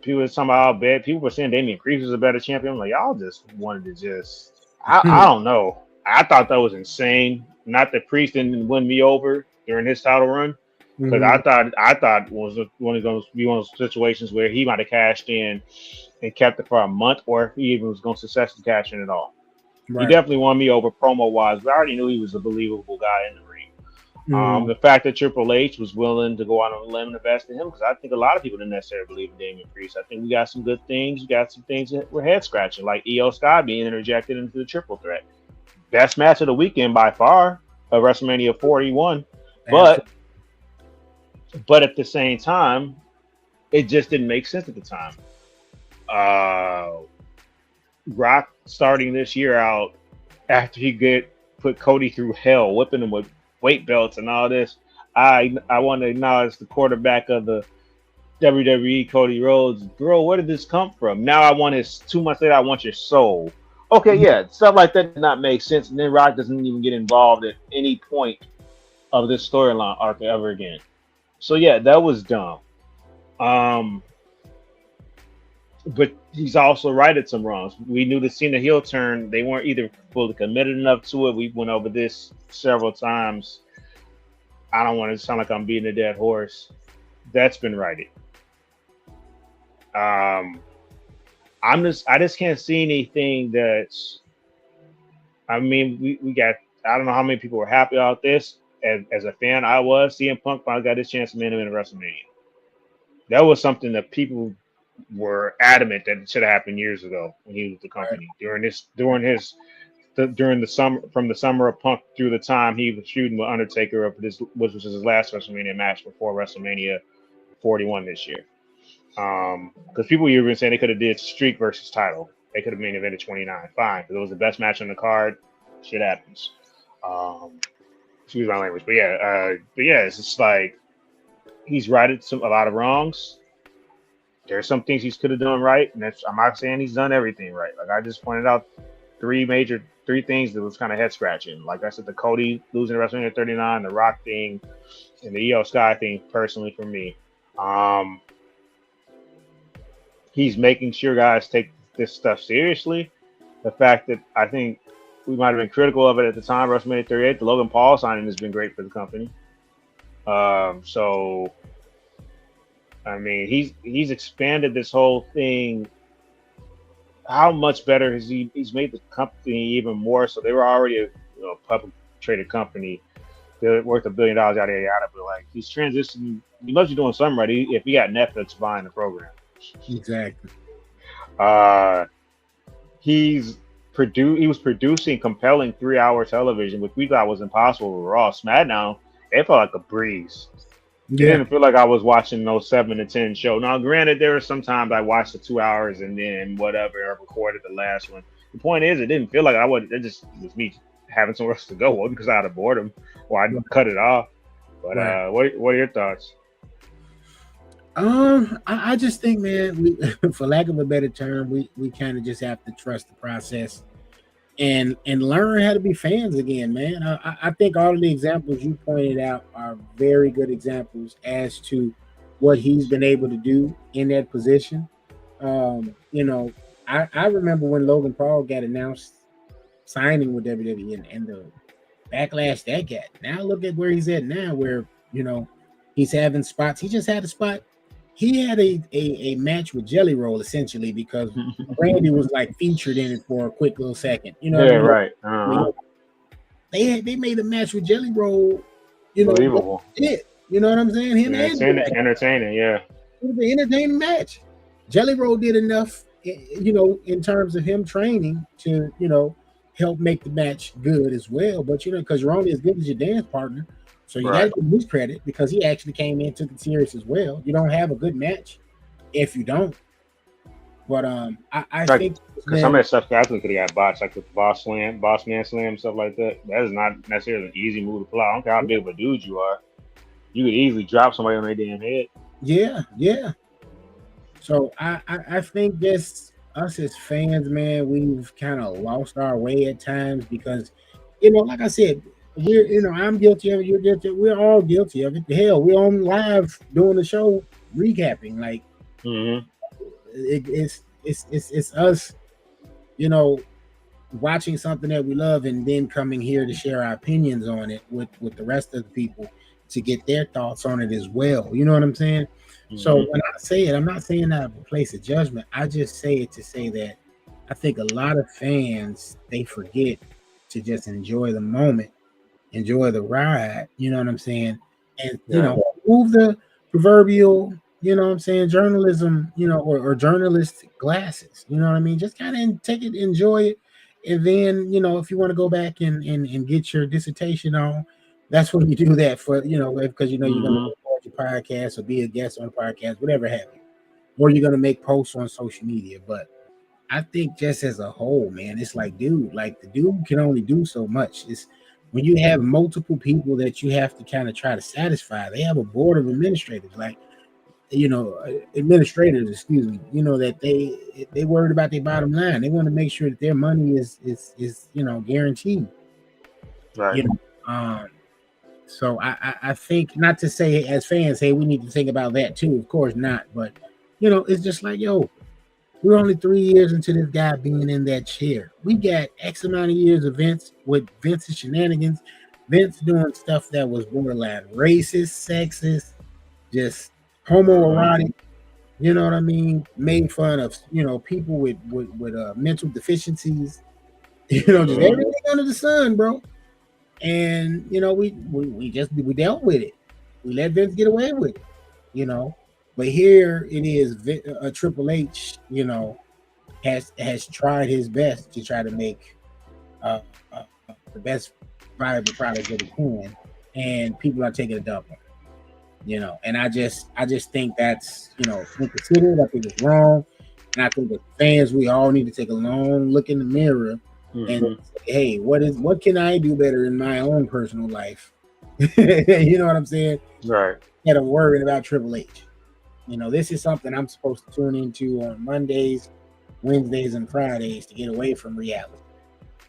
People were talking about how bad. People were saying Damian Priest was a better champion. I'm like, y'all just wanted to I don't know. I thought that was insane. Not that Priest didn't win me over during his title run, because I thought it was one of those situations where he might have cashed in and kept it for a month, or if he even was going to successfully cash in at all. Right. He definitely won me over promo wise, but I already knew he was a believable guy in the ring. The fact that Triple H was willing to go out on a limb and invest in him, because I think a lot of people didn't necessarily believe in Damian Priest. I think we got some good things. We got some things that were head scratching, like Io Sky being interjected into the triple threat. Best match of the weekend by far of WrestleMania 41. But at the same time, it just didn't make sense at the time. Rock starting this year out after he put Cody through hell, whipping him with weight belts and all this. I want to acknowledge the quarterback of the WWE, Cody Rhodes. Bro, where did this come from? Now I want 2 months later, I want your soul. Okay, yeah, stuff like that did not make sense. And then Rock doesn't even get involved at any point of this storyline arc ever again. So yeah, that was dumb. But he's also righted some wrongs. We knew the Cena heel turn. They weren't either fully committed enough to it. We went over this several times. I don't want to sound like I'm beating a dead horse. That's been righted. I just can't see anything that's. I mean, we got. I don't know how many people were happy about this. As a fan, I was. CM Punk finally got his chance to main event at WrestleMania. That was something that people were adamant that it should have happened years ago when he was with the company. During his during the summer, from the summer of Punk through the time he was shooting with Undertaker up this, which was his last WrestleMania match before WrestleMania 41 this year. Because people were even saying they could have did streak versus title. They could have main evented 29. Fine, because it was the best match on the card. Shit happens. Excuse my language, but yeah, it's just like he's righted a lot of wrongs. There's some things he could have done right, and I'm not saying he's done everything right. Like I just pointed out three things that was kind of head scratching. Like I said, the Cody losing to WrestleMania 39, the Rock thing, and the Io Sky thing. Personally, for me, he's making sure guys take this stuff seriously. The fact that I think we might have been critical of it at the time, WrestleMania 38, the Logan Paul signing has been great for the company. So, I mean, he's expanded this whole thing. How much better has he's made the company even more? So they were already a public traded company. They're worth $1 billion, yada yada yada. But like he's transitioning. He must be doing something right. If he got Netflix buying the program, Exactly. He was producing compelling 3-hour television, which we thought was impossible with Raw. SmackDown, it felt like a breeze. It didn't feel like I was watching no 7 to 10 show. Now, granted, there were some times I watched the 2 hours and then whatever, I recorded the last one. The point is, it didn't feel like I would. It just was me having somewhere else to go. It wasn't because I had boredom or I cut it off. But Right. what are your thoughts? I just think, man, we, for lack of a better term, we kind of just have to trust the process and learn how to be fans again, man. I think all of the examples you pointed out are very good examples as to what he's been able to do in that position. I remember when Logan Paul got announced signing with WWE and the backlash that got. Now look at where he's at now, where he's having spots. He just had a spot. He had a match with Jelly Roll essentially because Randy was like featured in it for a quick little second. You know what I mean? Right. Uh-huh. They made a match with Jelly Roll. Unbelievable. You know what I'm saying? Him entertaining, yeah. It was an entertaining match. Jelly Roll did enough, in terms of him training to, help make the match good as well. But because you're only as good as your dance partner. So you got to give his credit because he actually came in, took it serious as well. You don't have a good match if you don't. But I think because some of that stuff definitely could have got botched, like the Boss Man Slam, stuff like that. That is not necessarily an easy move to pull out. I don't care how big of a dude you are. You could easily drop somebody on their damn head. Yeah. So I think just us as fans, man, we've kind of lost our way at times because, like I said, I'm guilty of it. You're guilty. We're all guilty of it. Hell, we're on live doing the show, recapping. Like, it's us, watching something that we love and then coming here to share our opinions on it with the rest of the people to get their thoughts on it as well. You know what I'm saying? Mm-hmm. So when I say it, I'm not saying that of a place of judgment. I just say it to say that I think a lot of fans, they forget to just enjoy the moment. Enjoy the ride, you know what I'm saying? And, move the proverbial, journalism, or journalist glasses, you know what I mean? Just kind of take it, enjoy it. And then, if you want to go back and get your dissertation on, that's when you do that for, because, you're going to record your podcast or be a guest on a podcast, whatever have you. Or you're going to make posts on social media. But I think just as a whole, man, it's like, dude, the dude can only do so much. It's when you have multiple people that you have to kind of try to satisfy. They have a board of administrators, administrators, excuse me, that they worried about their bottom line. They want to make sure that their money is guaranteed. Right. So I think, not to say as fans, hey, we need to think about that too. Of course not. But, it's just like, we're only 3 years into this guy being in that chair. We got X amount of years of Vince with Vince's shenanigans. Vince doing stuff that was borderline racist, sexist, just homoerotic. You know what I mean? Made fun of, people with mental deficiencies. Just everything under the sun, bro. And we dealt with it. We let Vince get away with it. But here it is, Triple H, has tried his best to try to make uh, the best viable product that it can, and people are taking a dump on it. And I just think that's inconsiderate. I think it's wrong, and I think as fans, we all need to take a long look in the mirror and say, hey, what can I do better in my own personal life? You know what I'm saying? Right. Instead of worrying about Triple H. This is something I'm supposed to tune into on Mondays, Wednesdays, and Fridays to get away from reality.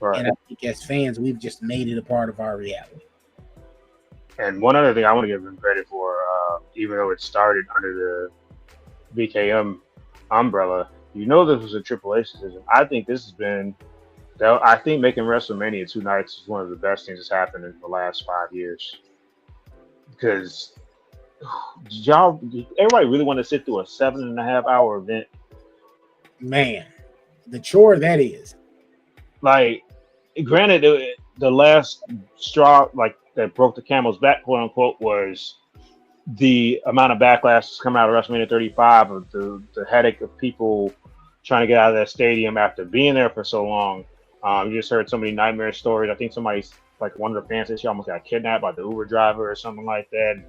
Right. And I think as fans, we've just made it a part of our reality. And one other thing I want to give him credit for, even though it started under the BKM umbrella, this was a Triple H decision. I think this has been, I think making WrestleMania 2 nights is one of the best things that's happened in the last 5 years. Because everybody really want to sit through a 7.5-hour event. Man, the chore that is. Like, granted, the last straw, like, that broke the camel's back, quote unquote, was the amount of backlash coming out of WrestleMania 35 of the headache of people trying to get out of that stadium after being there for so long. You just heard so many nightmare stories. I think somebody's, like, one of the fans said she almost got kidnapped by the Uber driver or something like that.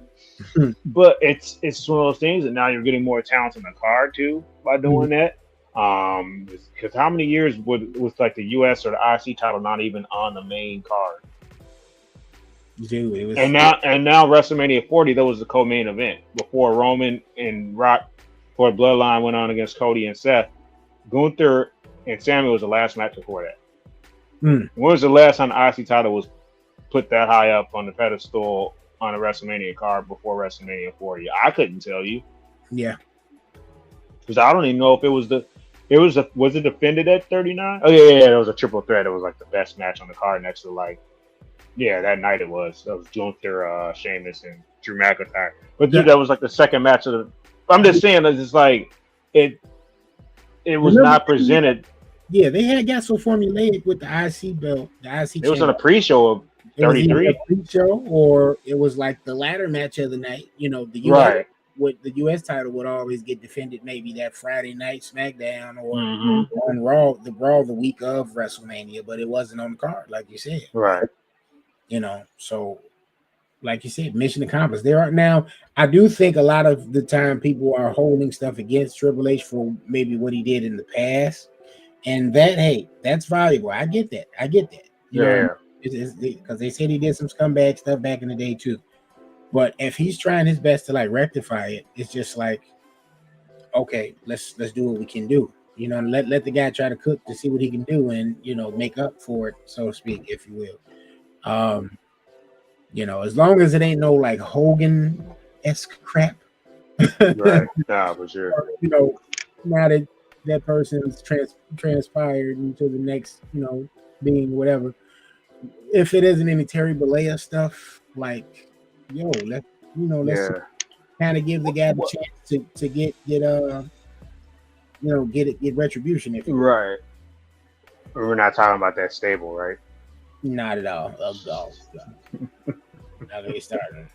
But it's one of those things, and now you're getting more talent in the card too by doing that. Because how many years was like the US or the IC title not even on the main card? Dude, it was, and now WrestleMania 40, that was the co-main event before Roman and Rock for Bloodline went on against Cody and Seth. Gunther and Samuel was the last match before that. When was the last time the IC title was put that high up on the pedestal on a WrestleMania card before WrestleMania 40? I couldn't tell you. Yeah, because I don't even know if was it defended at 39? Oh yeah, it was a triple threat. It was like the best match on the card next to that night it was. That was Gunther, Sheamus, and Drew McIntyre. But dude, that was like the second match of the. I'm just saying that it's like it was not presented. Yeah, they got so formulaic with the IC belt, the IC. It was on a pre-show of 33. A pre-show, or it was like the ladder match of the night. The US, right. With the US title would always get defended maybe that Friday night SmackDown or on Raw, the week of WrestleMania, but it wasn't on the card, like you said. Right. So like you said, mission accomplished. I do think a lot of the time people are holding stuff against Triple H for maybe what he did in the past. And that's valuable. I get that. Because they said he did some scumbag stuff back in the day too. But if he's trying his best to like rectify it, it's just like, okay, let's do what we can do. Let the guy try to cook to see what he can do and make up for it, so to speak, if you will. As long as it ain't no like Hogan-esque crap. Right. Nah, for sure. Or, now that person's transpired into the next, being whatever. If it isn't any Terry Bollea stuff, like, let's kind of give the guy the chance to get retribution. If right. We're not talking about that stable, right? Not at all. Oh, now they starting.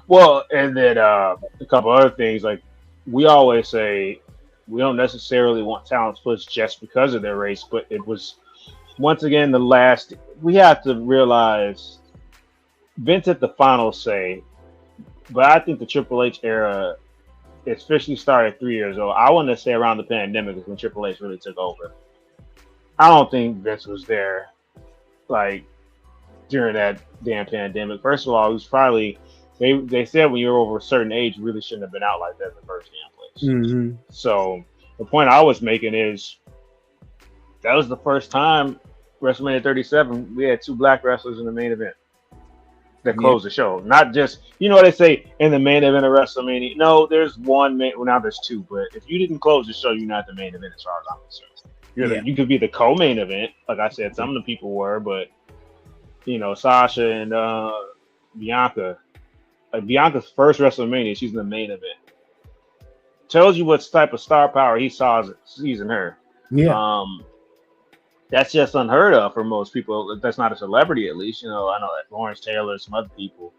Well, and then a couple other things, like we always say, we don't necessarily want talent splits just because of their race, but it was once again we have to realize Vince had the final say, but I think the Triple H era officially started 3 years old. I want to say around the pandemic is when Triple H really took over. I don't think Vince was there like during that damn pandemic. First of all, it was probably they said when you're over a certain age, you really shouldn't have been out like that in the first damn place. So the point I was making is that was the first time WrestleMania 37 we had 2 black wrestlers in the main event that closed the show. Not just, what they say in the main event of WrestleMania. No, there's one main. Well, now there's 2, but if you didn't close the show, you're not the main event as far as I'm concerned. You could be the co-main event, like I said. Some of the people were, but Sasha and Bianca. Like Bianca's first WrestleMania, she's in the main event. Tells you what type of star power he sees in her. Yeah. That's just unheard of for most people. That's not a celebrity, at least. I know that Lawrence Taylor, some other people,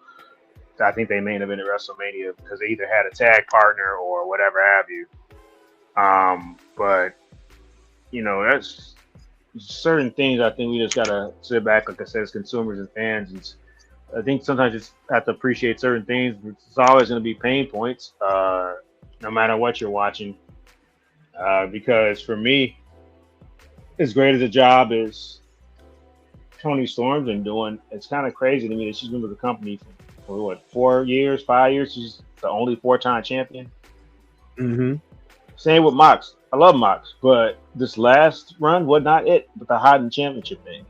I think they main event at WrestleMania because they either had a tag partner or whatever have you. But that's certain things I think we just gotta sit back, like I said, as consumers and fans. I think sometimes you just have to appreciate certain things. It's always going to be pain points, no matter what you're watching. Because for me, as great as a job as Tony Storm's been doing, it's kind of crazy to me that she's been with the company for what, 4 years, 5 years. She's the only four-time champion. Mm-hmm. Same with Mox. I love Mox, but this last run was not it with the Hidden Championship thing.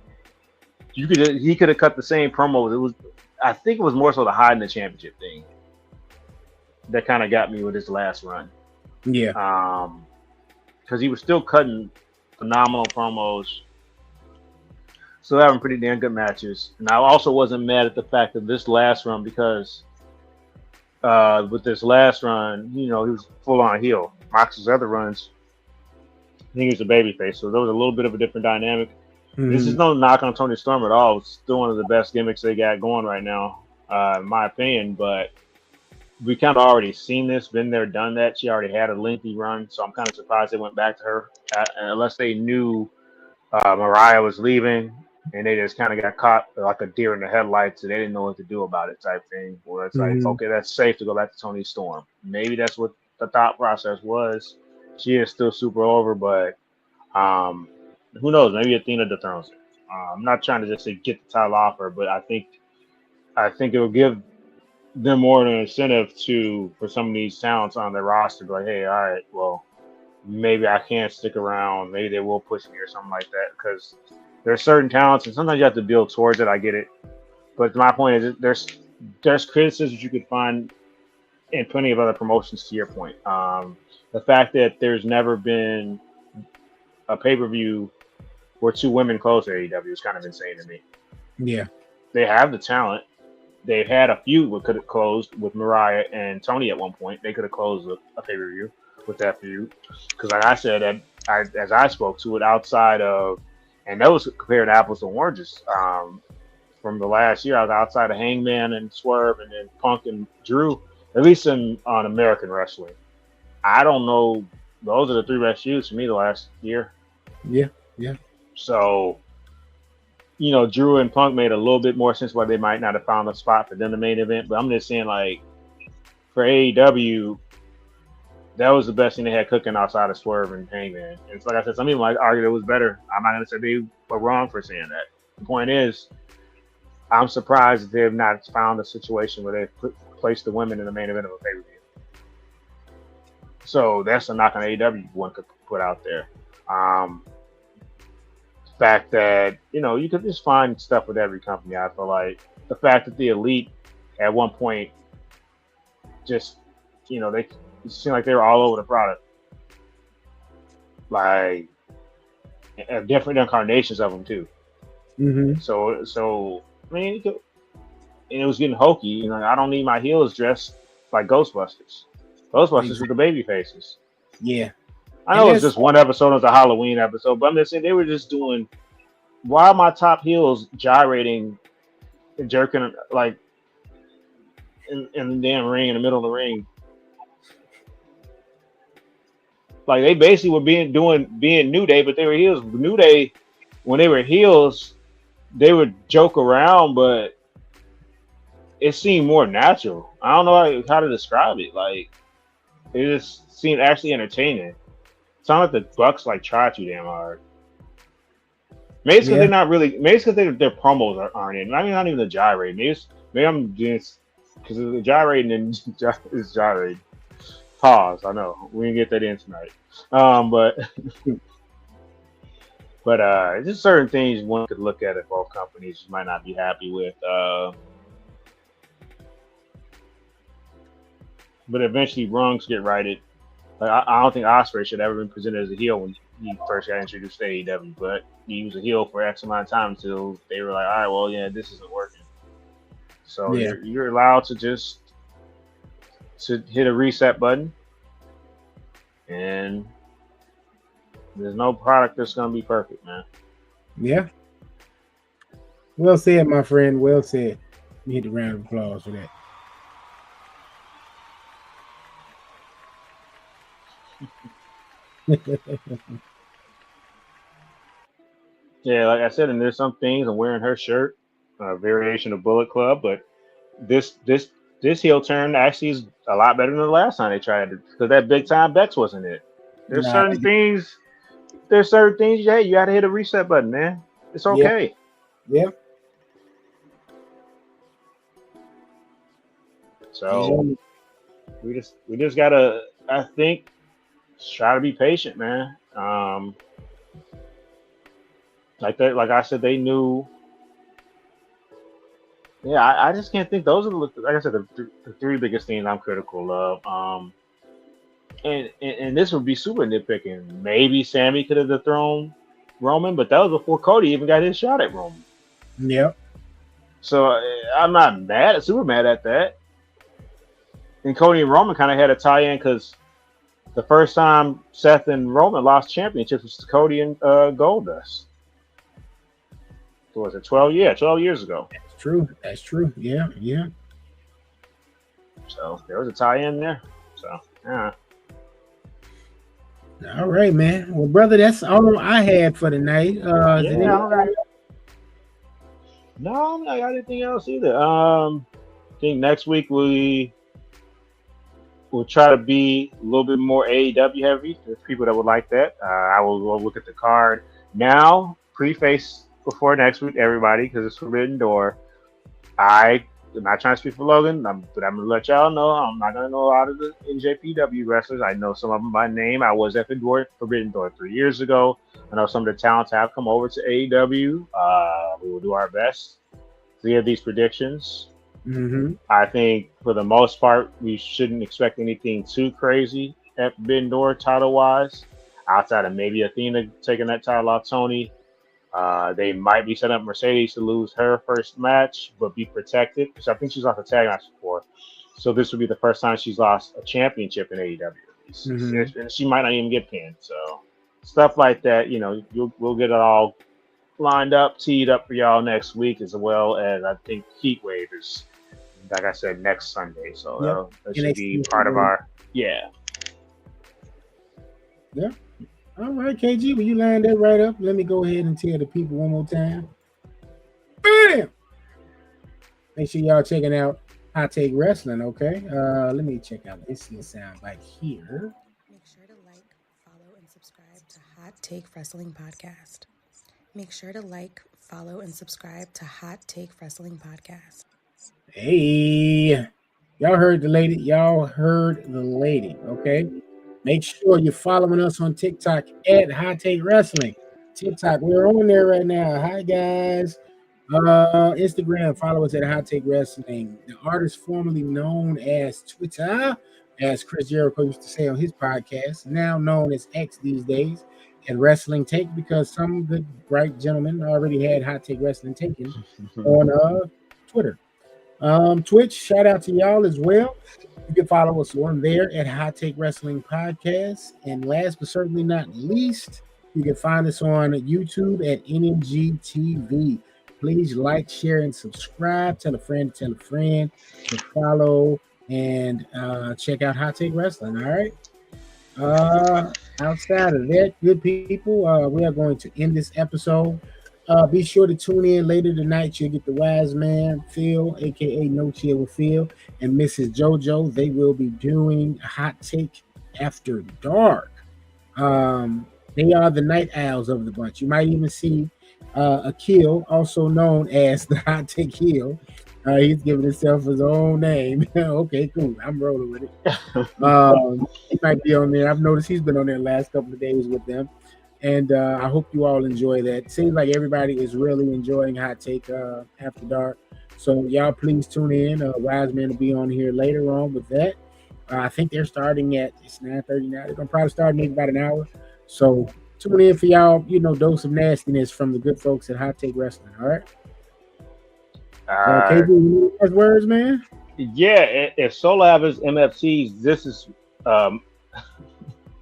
He could have cut the same promo. I think it was more so the Hidden the Championship thing that kind of got me with his last run. Yeah. Because he was still cutting phenomenal promos, still having pretty damn good matches. And I also wasn't mad at the fact that this last run, because with this last run, he was full on heel. Mox's other runs, I think he was a babyface, so there was a little bit of a different dynamic. Mm-hmm. This is no knock on Tony Storm at all. It's still one of the best gimmicks they got going right now, in my opinion. But we kind of already seen this, been there, done that. She already had a lengthy run, so I'm kind of surprised they went back to her, unless they knew Mariah was leaving and they just kind of got caught like a deer in the headlights and they didn't know what to do about it type thing. Where it's like, okay, that's safe to go back to Tony Storm. Maybe that's what the thought process was. She is still super over, but who knows? Maybe Athena dethrones her. I'm not trying to just say get the title off her, but I think it will give them more of an incentive for some of these talents on their roster to be like, hey, all right, well, maybe I can't stick around. Maybe they will push me or something like that, because there are certain talents, and sometimes you have to build towards it. I get it, but my point is, there's criticisms you could find in plenty of other promotions. To your point, the fact that there's never been a pay-per-view where two women close AEW is kind of insane to me. Yeah, they have the talent. They've had a feud that could have closed with Mariah and Tony at one point. They could have closed a pay-per-view with that feud, because like I said, as I spoke to it, outside of, and that was compared apples to oranges. From the last year, I was outside of Hangman and Swerve and then Punk and Drew, at least on American wrestling. I don't know. Those are the three best feuds for me the last year. Yeah. So, Drew and Punk made a little bit more sense why they might not have found a spot for them the main event. But I'm just saying, like, for AEW, that was the best thing they had cooking outside of Swerve and Hangman. And it's like I said, some people might argue it was better. I'm not going to say they were wrong for saying that. The point is, I'm surprised that they have not found a situation where they've placed the women in the main event of a pay-per-view. So that's a knock on AEW one could put out there. Fact that, you could just find stuff with every company. I feel like the fact that the Elite at one point just, it seemed like they were all over the product. Like, different incarnations of them too. Mm-hmm. So I mean, and it was getting hokey. I don't need my heels dressed like Ghostbusters. Ghostbusters were the baby faces. Yeah. I know it's just one episode. It was a Halloween episode, but I'm just saying they were just doing. Why are my top heels gyrating and jerking like in the damn ring, in the middle of the ring? Like, they basically were being New Day, but they were heels. New Day, when they were heels, they would joke around, but it seemed more natural. I don't know how to describe it. Like, it just seemed actually entertaining. It's not like the Bucks try too damn hard. Maybe it's because they're not really. Maybe it's because their promos aren't in. I mean, not even the gyrate. Maybe I'm just because the gyrating and is gyrating. Pause. I know we didn't get that in tonight. But just certain things one could look at both companies might not be happy with. But eventually, wrongs get righted. I don't think Ospreay should have ever been presented as a heel when he first got introduced to AEW, but he was a heel for X amount of time until they were like, all right, well, yeah, this isn't working. So you're allowed to just hit a reset button, and there's no product that's going to be perfect, man. Yeah. Well said, my friend. Well said. You hit a round of applause for that. Yeah, like I said, and there's some things I'm wearing her shirt, variation of Bullet Club, but this this this heel turn actually is a lot better than the last time they tried it because that big time Bex wasn't it. There's Nah, certain things. There's certain things. Yeah, you got to hit a reset button, man. It's yeah, okay. yeah, So yeah. we just gotta, I think, try to be patient, man. Like I said, they knew. Yeah, I just can't think. Those are like I said, the three biggest things I'm critical of. And this would be super nitpicking. Maybe Sammy could have dethroned Roman, but that was before Cody even got his shot at Roman. Yep. So I'm not super mad at that. And Cody and Roman kind of had a tie-in because the first time Seth and Roman lost championships was to Cody and Goldust. So was it 12? Yeah, 12 years ago. That's true. That's true. Yeah, yeah. So there was a tie-in there. So yeah. All right, man. Well, brother, that's all I had for tonight. Yeah, all right. No, I'm not got anything else either. I think next week we'll try to be a little bit more AEW heavy. There's people that would like that. I will go look at the card now, preface before next week, everybody, because it's Forbidden Door. I'm not trying to speak for Logan, but I'm going to let y'all know I'm not going to know a lot of the NJPW wrestlers. I know some of them by name. I was at Forbidden Door 3 years ago. I know some of the talents have come over to AEW. We will do our best to give these predictions. Mm-hmm. I think for the most part, we shouldn't expect anything too crazy at Forbidden Door title-wise, outside of maybe Athena taking that title off Tony. They might be setting up Mercedes to lose her first match, but be protected. Because I think she's lost a tag match before. So this would be the first time she's lost a championship in AEW. Mm-hmm. And she might not even get pinned. So stuff like that, we'll get it all lined up, teed up for y'all next week, as well as I think Heat Wave is, like I said, next Sunday. So that should be part of our, Yeah. All right, KG, will you line that right up? Let me go ahead and tell the people one more time. Bam! Make sure y'all checking out Hot Take Wrestling, okay? Let me check out this sound right here. Make sure to like, follow, and subscribe to Hot Take Wrestling Podcast. Make sure to like, follow, and subscribe to Hot Take Wrestling Podcast. Hey, y'all heard the lady. Y'all heard the lady, okay? Make sure you're following us on TikTok at Hot Take Wrestling. TikTok, we're on there right now. Hi, guys. Instagram, follow us at Hot Take Wrestling. The artist formerly known as Twitter, as Chris Jericho used to say on his podcast, now known as X these days, and Wrestling Take, because some good, bright gentlemen already had Hot Take Wrestling taken on Twitter. Twitch, shout out to y'all as well. You can follow us on there at Hot Take Wrestling Podcast. And last but certainly not least, you can find us on YouTube at NMG TV. Please like, share, and subscribe. Tell a friend to follow and check out Hot Take Wrestling. All right. Outside of that, good people, we are going to end this episode. Be sure to tune in later tonight. You'll get the Wise Man Phil, aka No Chill with Phil, and Mrs. JoJo. They will be doing Hot Take After Dark. They are the night owls of the bunch. You might even see Akil, also known as the Hot Take Heel. He's giving himself his own name. Okay, cool. I'm rolling with it. He might be on there. I've noticed he's been on there the last couple of days with them. And I hope you all enjoy that. Seems like everybody is really enjoying Hot Take After Dark. So y'all please tune in. Wise Man will be on here later on with that. I think they're starting at, it's 9:30 now. They're going to probably start maybe about an hour. So tune in for y'all, dose of nastiness from the good folks at Hot Take Wrestling. All right? KJ, you need words, man? Yeah, if Solab is MFCs, this is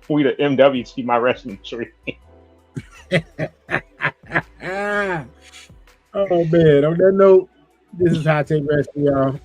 we the MWT, my wrestling tree. Oh man, on that note, this is Hot Take Wrestling, y'all.